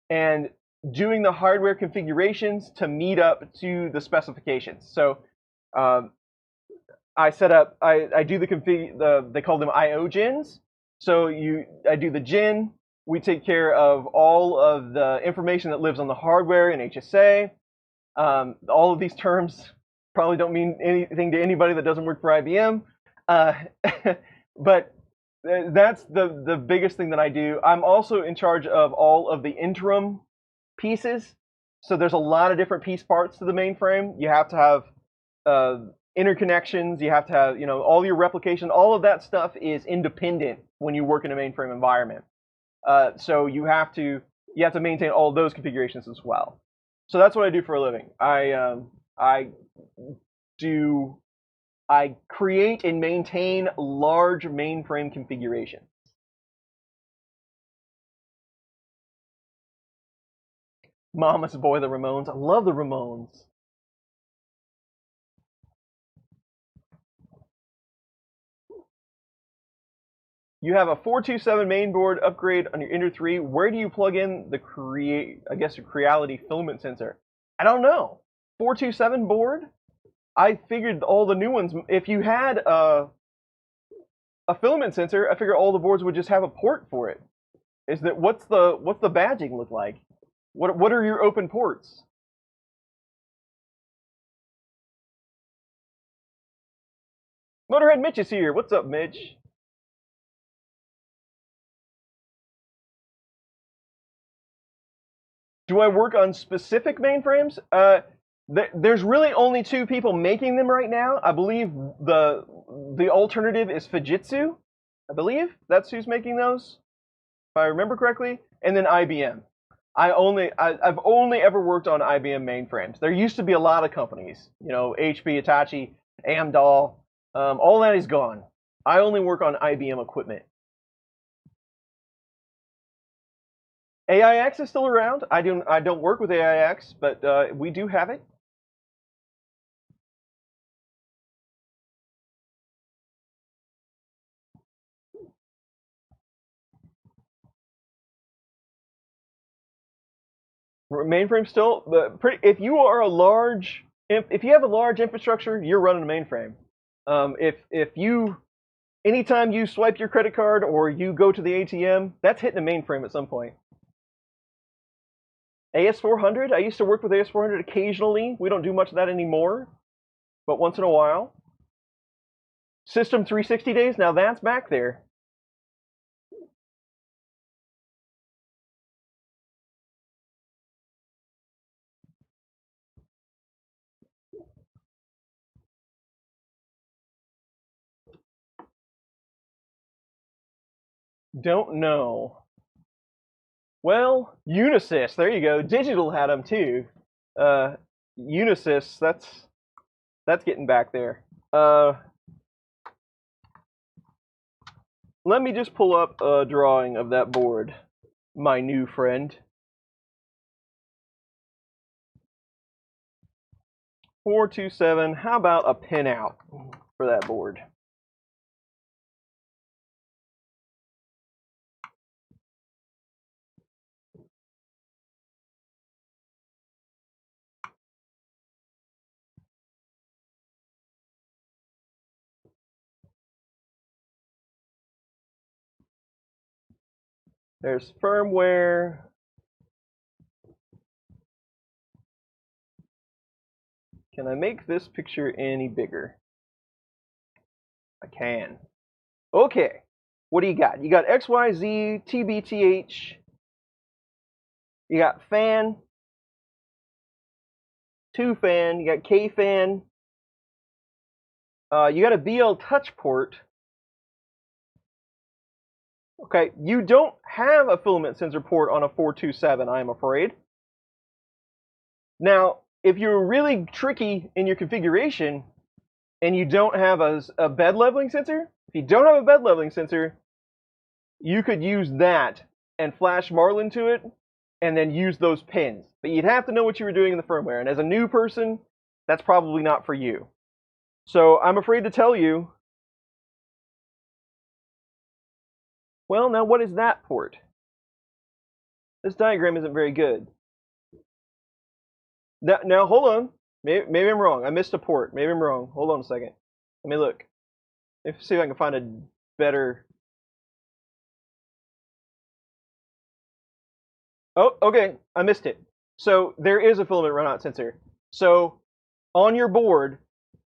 and doing the hardware configurations to meet up to the specifications. So I set up, I do they call them IO gens. So I do the gen, we take care of all of the information that lives on the hardware in HSA. All of these terms probably don't mean anything to anybody that doesn't work for IBM. But that's the biggest thing that I do. I'm also in charge of all of the interim pieces. So there's a lot of different piece parts to the mainframe. You have to have interconnections. You have to have, all your replication. All of that stuff is independent when you work in a mainframe environment. So you have to maintain all of those configurations as well. So that's what I do for a living. I create and maintain large mainframe configurations. Mama's Boy, the Ramones. I love the Ramones. You have a 427 mainboard upgrade on your Ender 3. Where do you plug in the Creality filament sensor? I don't know. 427 board? I figured all the new ones, if you had a filament sensor, I figured all the boards would just have a port for it. What's the badging look like? What are your open ports? Motorhead Mitch is here. What's up, Mitch? Do I work on specific mainframes? There's really only 2 people making them right now. I believe the alternative is Fujitsu. I believe that's who's making those, if I remember correctly. And then IBM. I've only ever worked on IBM mainframes. There used to be a lot of companies, HP, Hitachi, Amdahl. All that is gone. I only work on IBM equipment. AIX is still around. I don't work with AIX, but we do have it. Mainframe still, but if you are a large, if you have a large infrastructure, you're running a mainframe. Anytime you swipe your credit card or you go to the ATM, that's hitting a mainframe at some point. AS400, I used to work with AS400 occasionally. We don't do much of that anymore, but once in a while. System 360 days, now that's back there. Don't know. Well, Unisys, there you go. Digital had them too. Unisys, that's getting back there. Let me just pull up a drawing of that board, my new friend. 427. How about a pinout for that board? There's firmware. Can I make this picture any bigger? I can. Okay. What do you got? You got XYZ, TBTH. You got fan. 2 fan. You got K fan. You got a BL touch port. Okay, you don't have a filament sensor port on a 427, I am afraid. Now, if you're really tricky in your configuration and you don't have a bed leveling sensor, if you don't have a bed leveling sensor, you could use that and flash Marlin to it and then use those pins. But you'd have to know what you were doing in the firmware. And as a new person, that's probably not for you. So I'm afraid to tell you. Well, now what is that port? This diagram isn't very good. Now hold on. Maybe I'm wrong. I missed a port. Maybe I'm wrong. Hold on a second. Let me look. Let's see if I can find a better. Oh, okay. I missed it. So there is a filament runout sensor. So on your board,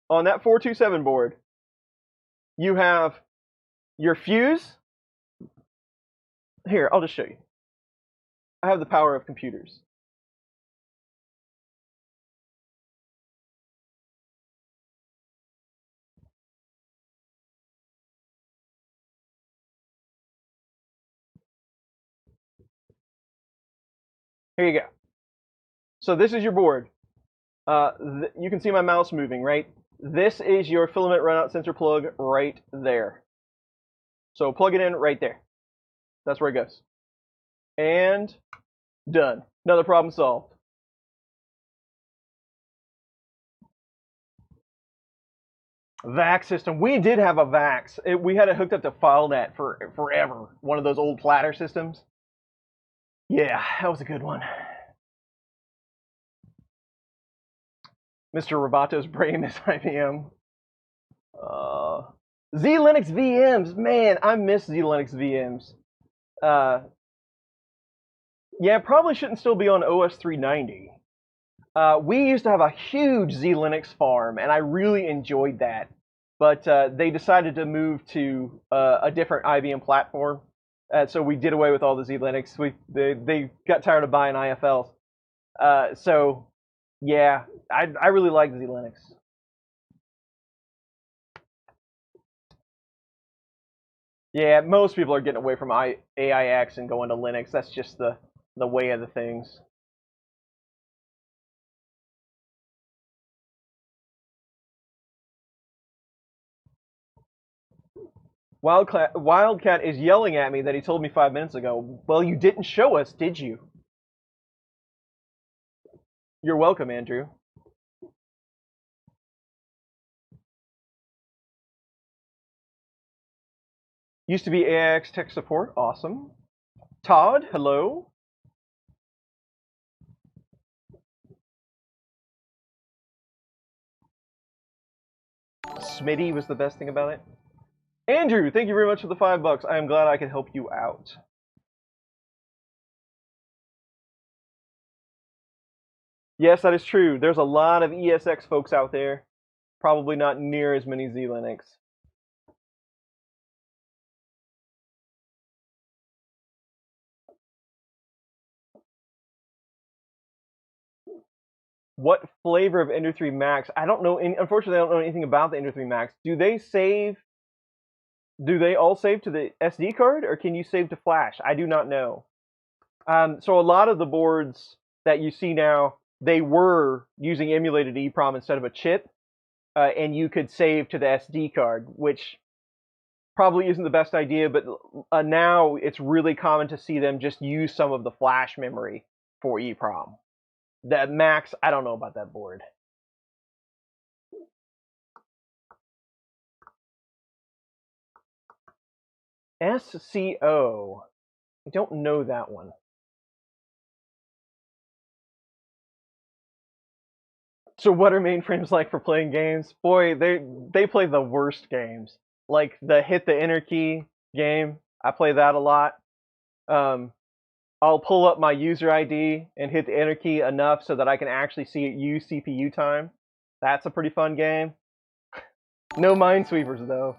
on that 427 board, you have your fuse. Here, I'll just show you. I have the power of computers. Here you go. So this is your board. You can see my mouse moving, right? This is your filament runout sensor plug right there. So plug it in right there. That's where it goes. And done. Another problem solved. VAX system. We did have a VAX. We had it hooked up to FileNet for forever. One of those old platter systems. Yeah, that was a good one. Mr. Robato's brain is IBM. Z-Linux VMs. Man, I miss Z-Linux VMs. Yeah, it probably shouldn't still be on OS 390. We used to have a huge Z-Linux farm, and I really enjoyed that. But they decided to move to a different IBM platform, so we did away with all the Z-Linux. They got tired of buying IFLs. So yeah, I really like Z-Linux. Yeah, most people are getting away from AIX and going to Linux. That's just the way of the things. Wildcat is yelling at me that he told me 5 minutes ago. Well, you didn't show us, did you? You're welcome, Andrew. Used to be AIX tech support. Awesome. Todd, hello. Smitty was the best thing about it. Andrew, thank you very much for the $5. I am glad I could help you out. Yes, that is true. There's a lot of ESX folks out there. Probably not near as many Z-Linux. What flavor of Ender 3 Max? I don't know. Unfortunately, I don't know anything about the Ender 3 Max. Do they save? Do they all save to the SD card, or can you save to flash? I do not know. So a lot of the boards that you see now, they were using emulated EEPROM instead of a chip, and you could save to the SD card, which probably isn't the best idea, but now it's really common to see them just use some of the flash memory for EEPROM. That Max, I don't know about that board. SCO. I don't know that one. So what are mainframes like for playing games? Boy, they play the worst games. Like the hit the enter key game. I play that a lot. Um, I'll pull up my user ID and hit the enter key enough so that I can actually see it use CPU time. That's a pretty fun game. No Minesweepers though.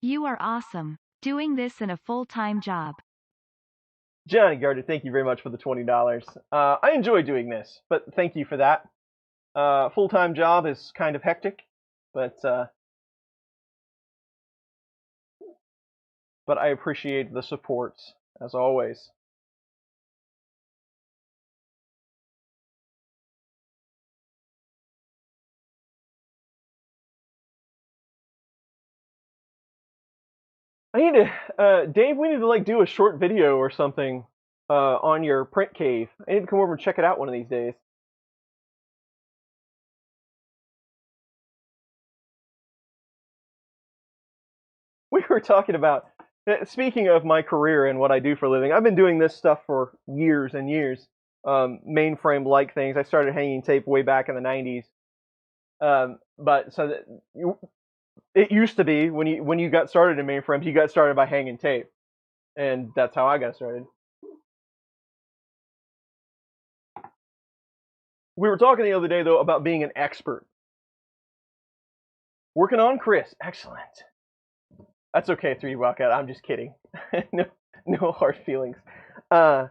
You are awesome. Doing this in a full-time job. Johnny Gardner, thank you very much for the $20. I enjoy doing this, but thank you for that. Full-time job is kind of hectic, but I appreciate the support as always. I need to, Dave. We need to like do a short video or something on your print cave. I need to come over and check it out one of these days. We were talking about. Speaking of my career and what I do for a living, I've been doing this stuff for years and years. Mainframe-like things. I started hanging tape way back in the '90s. But so that it used to be when you got started in mainframes, you got started by hanging tape, and that's how I got started. We were talking the other day though about being an expert. Working on Chris, excellent. That's okay, 3D Wildcat. I'm just kidding. No hard feelings. How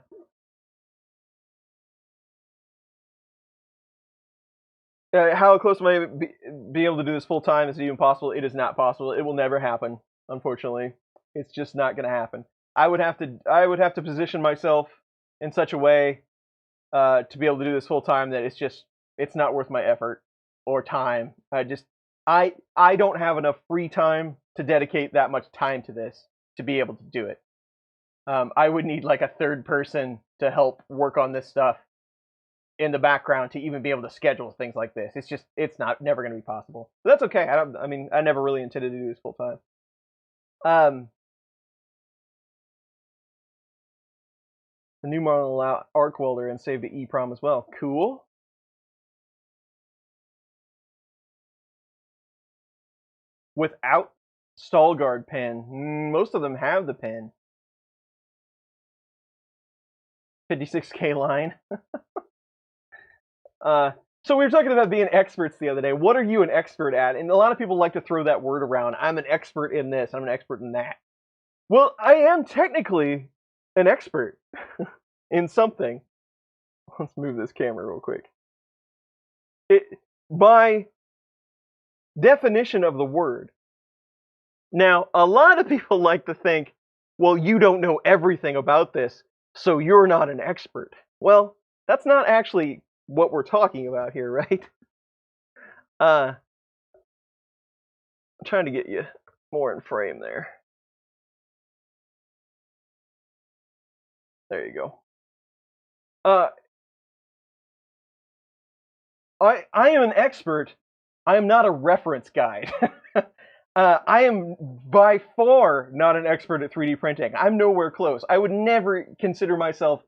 close am I be able to do this full time? Is it even possible? It is not possible. It will never happen. Unfortunately, it's just not going to happen. I would have to position myself in such a way to be able to do this full time that it's not worth my effort or time. I don't have enough free time to dedicate that much time to this to be able to do it. I would need like a third person to help work on this stuff in the background to even be able to schedule things like this. It's never going to be possible. But that's okay. I never really intended to do this full time. The new model will allow arc welder and save the EEPROM as well. Cool. Without stall guard pin. Most of them have the pin. 56K line. So we were talking about being experts the other day. What are you an expert at? And a lot of people like to throw that word around. I'm an expert in this. I'm an expert in that. Well, I am technically an expert in something. Let's move this camera real quick. By definition of the word. Now, a lot of people like to think, well, you don't know everything about this, so you're not an expert. Well, that's not actually what we're talking about here, right? I'm trying to get you more in frame there. There you go. I am an expert. I am not a reference guide. I am by far not an expert at 3D printing. I'm nowhere close. I would never consider myself.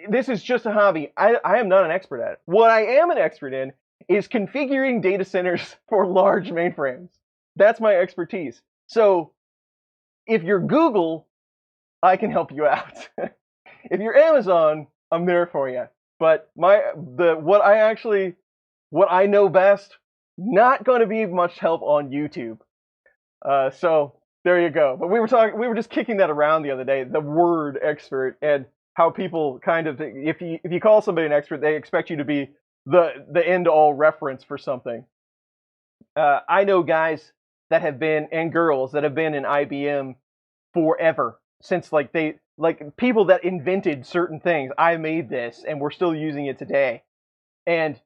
This is just a hobby. I am not an expert at it. What I am an expert in is configuring data centers for large mainframes. That's my expertise. So if you're Google, I can help you out. If you're Amazon, I'm there for you. But what I know best, not going to be much help on YouTube. So there you go. But we were just kicking that around the other day, the word expert, and how people kind of, if you call somebody an expert, they expect you to be the end all reference for something. I know guys that have been, and girls that have been in IBM forever, since like people that invented certain things. I made this and we're still using it today. And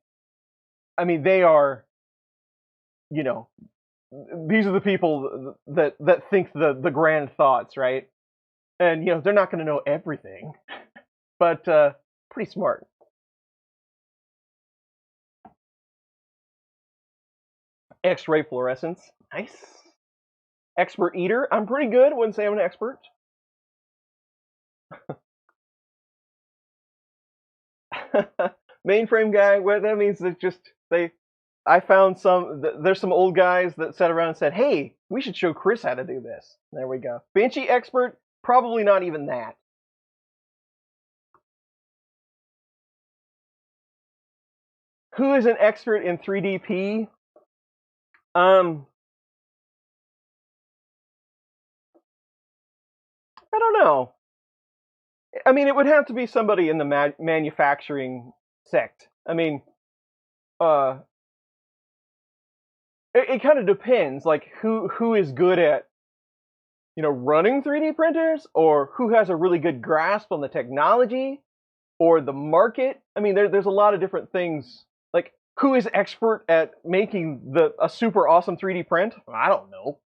I mean, they are, these are the people that think the grand thoughts, right? And they're not going to know everything, but pretty smart. X-ray fluorescence, nice. Expert eater, I'm pretty good. Wouldn't say I'm an expert. Mainframe guy, what that means is just I found there's some old guys that sat around and said, hey, we should show Chris how to do this. There we go. Benchy expert, probably not even that. Who is an expert in 3DP? I don't know. I mean, it would have to be somebody in the manufacturing sect. I mean, it kind of depends, like who is good at, running 3D printers, or who has a really good grasp on the technology or the market. I mean, there's a lot of different things. Like, who is expert at making a super awesome 3D print? I don't know.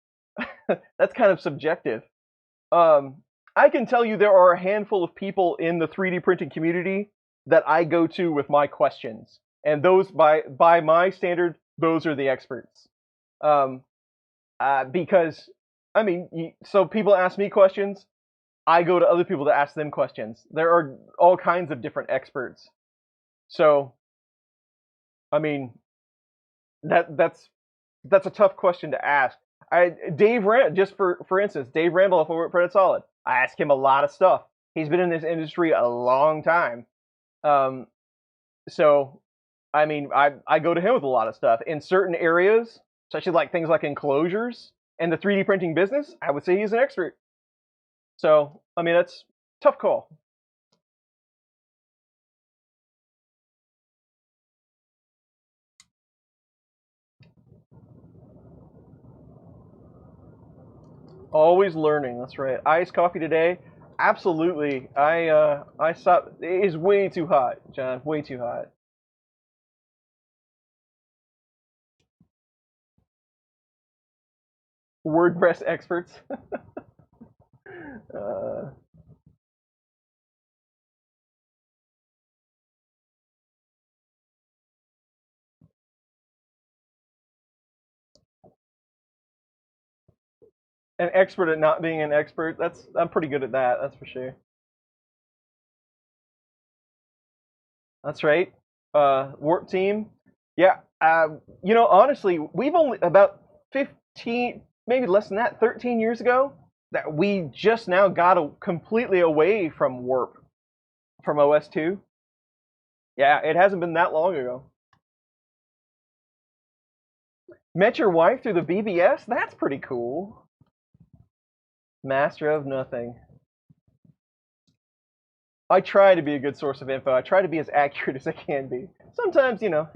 That's kind of subjective. I can tell you there are a handful of people in the 3D printing community that I go to with my questions. And those, by my standard, those are the experts. Because, I mean, so people ask me questions, I go to other people to ask them questions. There are all kinds of different experts. So, I mean, that's a tough question to ask. Just for instance, Dave Randolph over at Printed Solid. I ask him a lot of stuff. He's been in this industry a long time. So, I mean, I go to him with a lot of stuff. In certain areas, especially like things like enclosures and the 3D printing business, I would say he's an expert. So, I mean, that's a tough call. Always learning. That's right. Iced coffee today. Absolutely. I saw it is way too hot, John. Way too hot. WordPress experts. An expert at not being an expert. I'm pretty good at that. That's for sure. That's right. Warp team. Yeah. Honestly, we've only about 15, maybe less than that, 13 years ago, that we just now got completely away from warp. from OS2. Yeah, it hasn't been that long ago. Met your wife through the BBS? That's pretty cool. Master of nothing. I try to be a good source of info. I try to be as accurate as I can be. Sometimes, you know,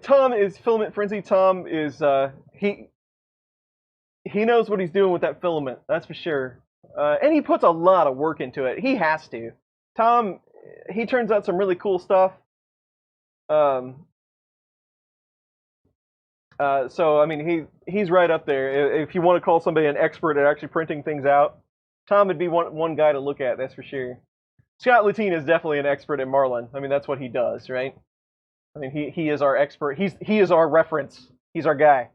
Tom is Filament Frenzy. Tom is he knows what he's doing with that filament. That's for sure. And he puts a lot of work into it. He has to. Tom, he turns out some really cool stuff. So I mean, he's right up there. If you want to call somebody an expert at actually printing things out, Tom would be one guy to look at. That's for sure. Scott Latine is definitely an expert at Marlin. I mean, that's what he does, right? I mean, he is our expert. He is our reference. He's our guy.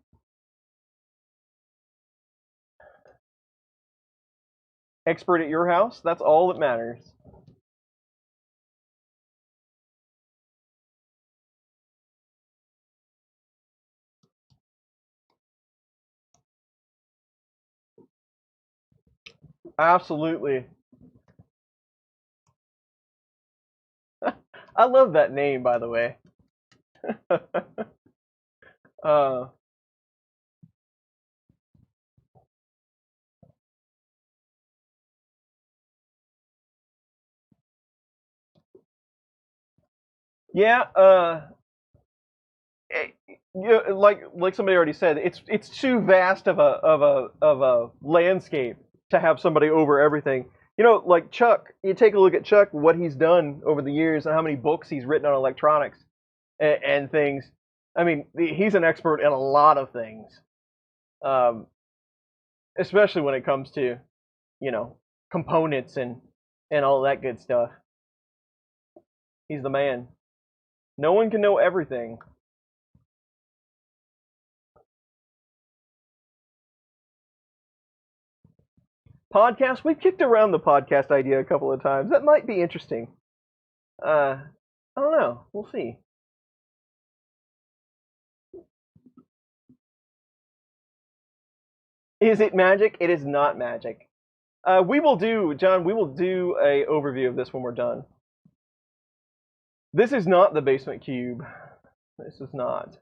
Expert at your house? That's all that matters. Absolutely. I love that name, by the way. uh, yeah. Like somebody already said, it's too vast of a landscape to have somebody over everything. You know, like Chuck. You take a look at Chuck, what he's done over the years, and how many books he's written on electronics and things. I mean, he's an expert in a lot of things, um, especially when it comes to, you know, components and all that good stuff. He's the man. No one can know everything. Podcast. We've kicked around the podcast idea a couple of times. That might be interesting. I don't know. We'll see. Is it magic? It is not magic. We will do, John. We will do a overview of this when we're done. This is not the basement cube. This is not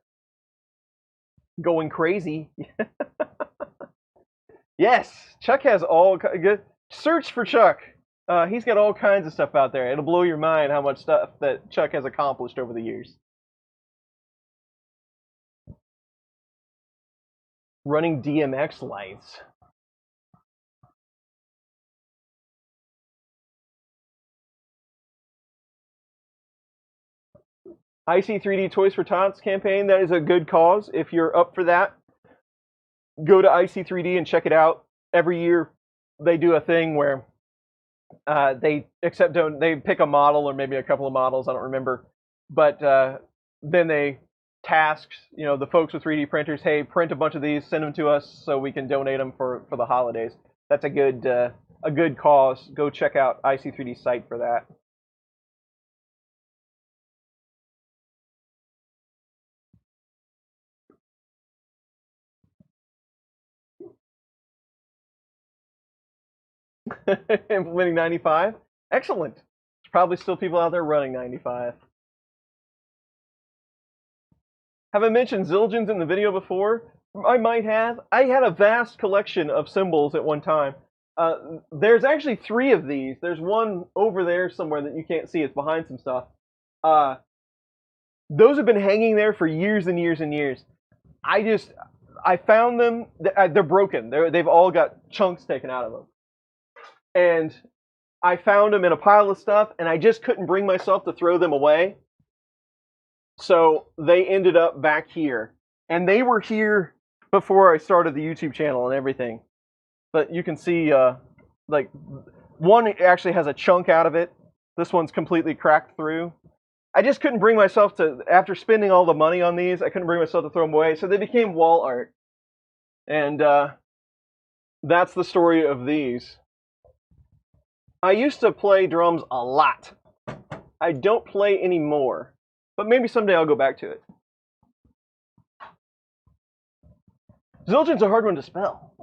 going crazy. Yes, Chuck has all good. Search for Chuck. He's got all kinds of stuff out there. It'll blow your mind how much stuff that Chuck has accomplished over the years. Running DMX lights. IC3D Toys for Tots campaign. That is a good cause. If you're up for that, go to IC3D and check it out. Every year they do a thing where they pick a model or maybe a couple of models. I don't remember, but then they task the folks with 3D printers. Hey, print a bunch of these, send them to us so we can donate them for the holidays. That's a good cause. Go check out IC3D's site for that. Implementing 95? Excellent. There's probably still people out there running 95. Have I mentioned Zildjians in the video before? I might have. I had a vast collection of symbols at one time. There's actually 3 of these. There's one over there somewhere that you can't see. It's behind some stuff. Those have been hanging there for years and years and years. I found them. They're broken. They've all got chunks taken out of them. And I found them in a pile of stuff, and I just couldn't bring myself to throw them away. So they ended up back here. And they were here before I started the YouTube channel and everything. But you can see, like, one actually has a chunk out of it. This one's completely cracked through. I just couldn't bring myself to, after spending all the money on these, I couldn't bring myself to throw them away. So they became wall art. And that's the story of these. I used to play drums a lot. I don't play anymore, but maybe someday I'll go back to it. Zildjian's a hard one to spell.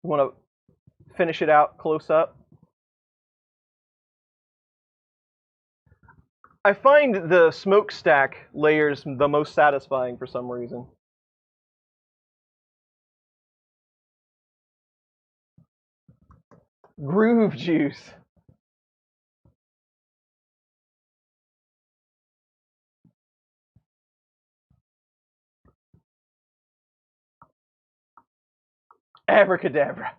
You want to finish it out close up? I find the smokestack layers the most satisfying for some reason. Groove juice. Abracadabra.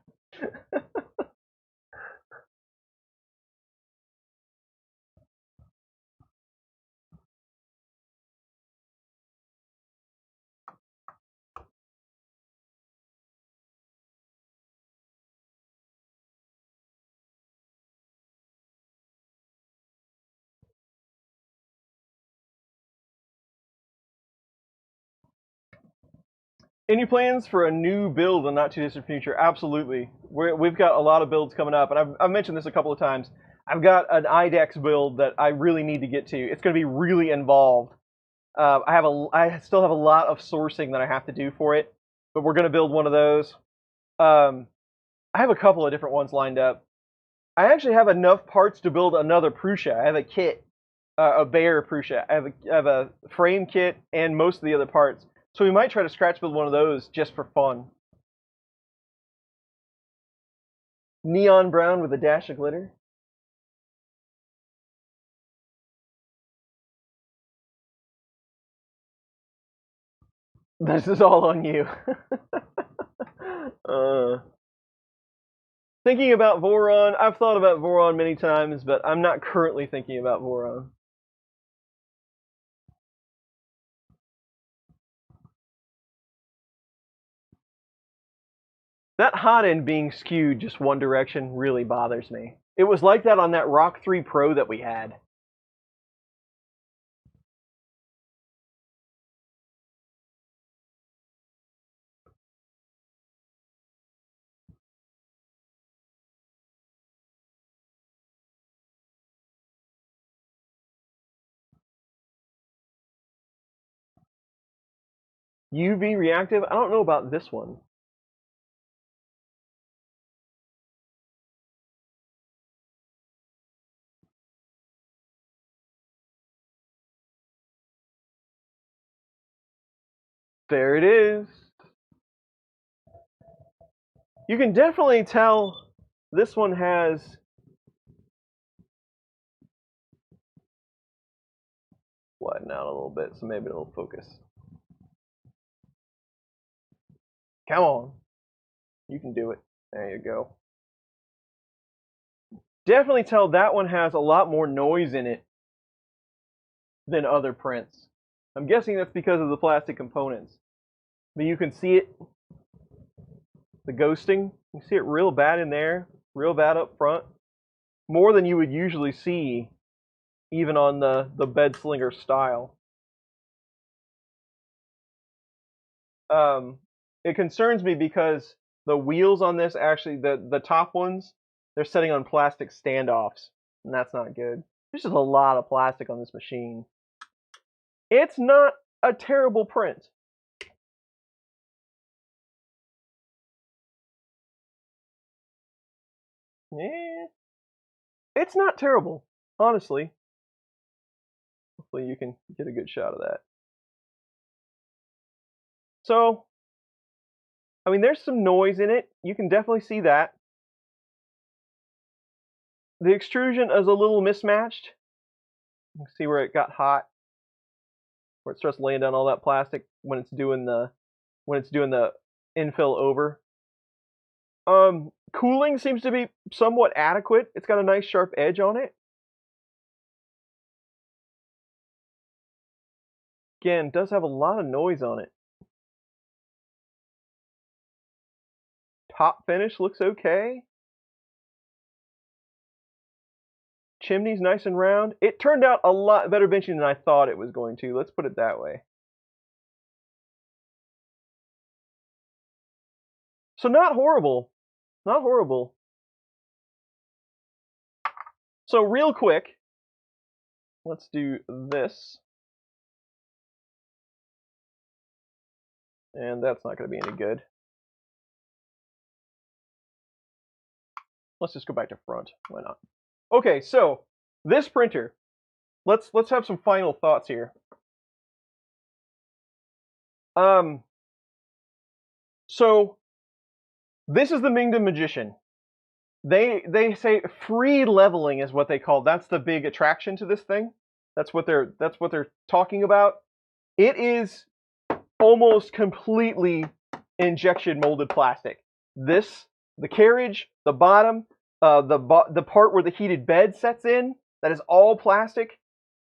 Any plans for a new build in the not too distant future? Absolutely. We've got a lot of builds coming up, and I've mentioned this a couple of times. I've got an IDEX build that I really need to get to. It's going to be really involved. I still have a lot of sourcing that I have to do for it, but we're going to build one of those. I have a couple of different ones lined up. I actually have enough parts to build another Prusa. I have a kit, a bear Prusa. I have a frame kit and most of the other parts. So we might try to scratch build one of those just for fun. Neon brown with a dash of glitter. This is all on you. Thinking about Voron. I've thought about Voron many times, but I'm not currently thinking about Voron. That hot end being skewed just one direction really bothers me. It was like that on that Rock 3 Pro that we had. UV reactive? I don't know about this one. There it is. You can definitely tell this one has widen out a little bit, so maybe it'll focus. Come on. You can do it. There you go. Definitely tell that one has a lot more noise in it than other prints. I'm guessing that's because of the plastic components. But you can see it, the ghosting. You see it real bad in there, real bad up front. More than you would usually see even on the bed slinger style. It concerns me because the wheels on this, actually, the top ones, they're setting on plastic standoffs, and that's not good. There's just a lot of plastic on this machine. It's not a terrible print. Yeah, it's not terrible, honestly. Hopefully you can get a good shot of that. So, I mean, there's some noise in it. You can definitely see that. The extrusion is a little mismatched. You can see where it got hot, where it starts laying down all that plastic when it's doing the infill over. Cooling seems to be somewhat adequate. It's got a nice sharp edge on it. Again, it does have a lot of noise on it. Top finish looks okay. chimney's nice and round. It turned out a lot better benching than I thought it was going to. Let's put it that way. So not horrible. Not horrible. So real quick, let's do this. And that's not going to be any good. Let's just go back to front. Why not? Okay, so this printer. Let's have some final thoughts here. So this is the MINGDA Magician. They say free leveling is what they call. That's the big attraction to this thing. That's what they're talking about. It is almost completely injection molded plastic. The carriage, the bottom, the part where the heated bed sets in, that is all plastic.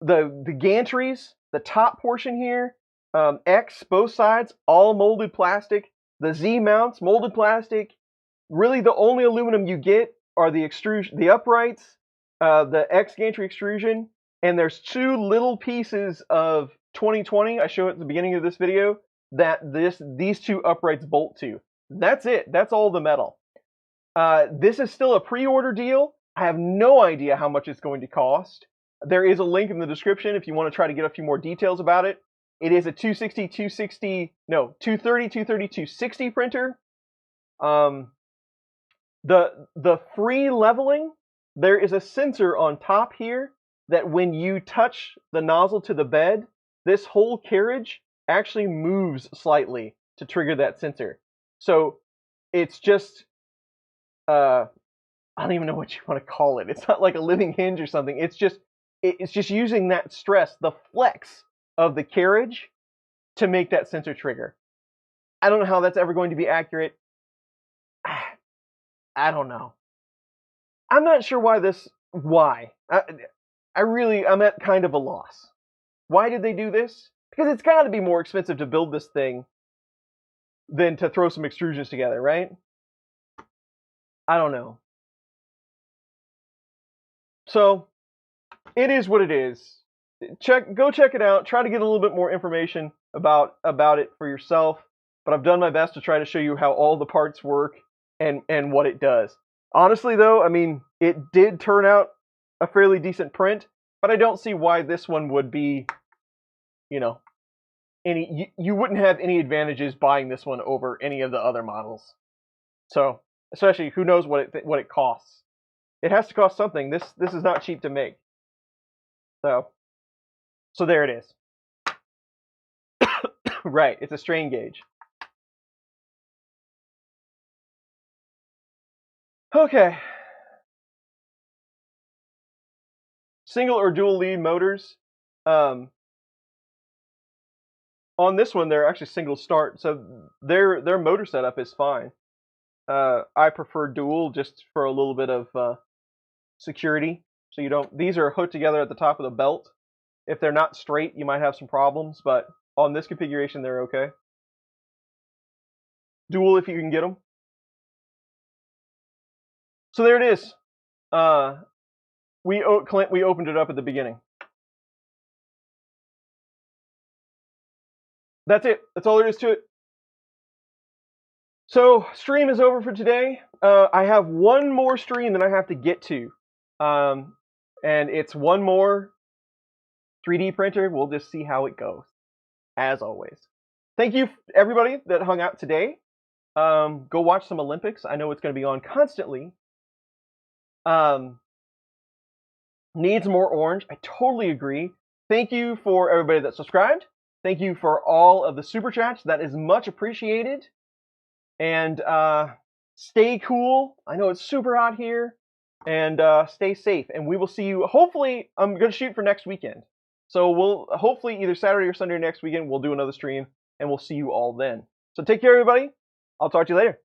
The gantries, the top portion here, X, both sides, all molded plastic. The Z mounts, molded plastic. Really, the only aluminum you get are the extrusion, the uprights, the X gantry extrusion, and there's two little pieces of 2020. I show it at the beginning of this video that these two uprights bolt to. That's it. That's all the metal. This is still a pre-order deal. I have no idea how much it's going to cost. There is a link in the description if you want to try to get a few more details about it. It is a 230, 260 printer. The free leveling, there is a sensor on top here that when you touch the nozzle to the bed, this whole carriage actually moves slightly to trigger that sensor. So it's just, I don't even know what you want to call it. It's not like a living hinge or something. It's just using that stress, the flex of the carriage to make that sensor trigger. I don't know how that's ever going to be accurate. I don't know. I'm not sure why. I'm at kind of a loss. Why did they do this? Because it's got to be more expensive to build this thing than to throw some extrusions together, right? I don't know. So, it is what it is. Go check it out. Try to get a little bit more information about it for yourself. But I've done my best to try to show you how all the parts work and what it does. Honestly, though, I mean, it did turn out a fairly decent print, but I don't see why this one would be, you wouldn't have any advantages buying this one over any of the other models. So, especially, who knows what it costs. It has to cost something. This is not cheap to make. So there it is. Right, it's a strain gauge. Okay. Single or dual lead motors. On this one, they're actually single start, so their motor setup is fine. I prefer dual just for a little bit of security. So you don't. These are hooked together at the top of the belt. If they're not straight, you might have some problems, but on this configuration, they're okay. Dual if you can get them. So there it is. Clint, we opened it up at the beginning. That's it. That's all there is to it. So stream is over for today. I have one more stream that I have to get to. And it's one more 3D printer. We'll just see how it goes, as always. Thank you, everybody that hung out today. Go watch some Olympics. I know it's going to be on constantly. Needs more orange. I totally agree. Thank you for everybody that subscribed. Thank you for all of the super chats. That is much appreciated. And stay cool. I know it's super hot here. And stay safe. And we will see you. Hopefully, I'm going to shoot for next weekend. So we'll hopefully either Saturday or Sunday next weekend, we'll do another stream. And we'll see you all then. So take care, everybody. I'll talk to you later.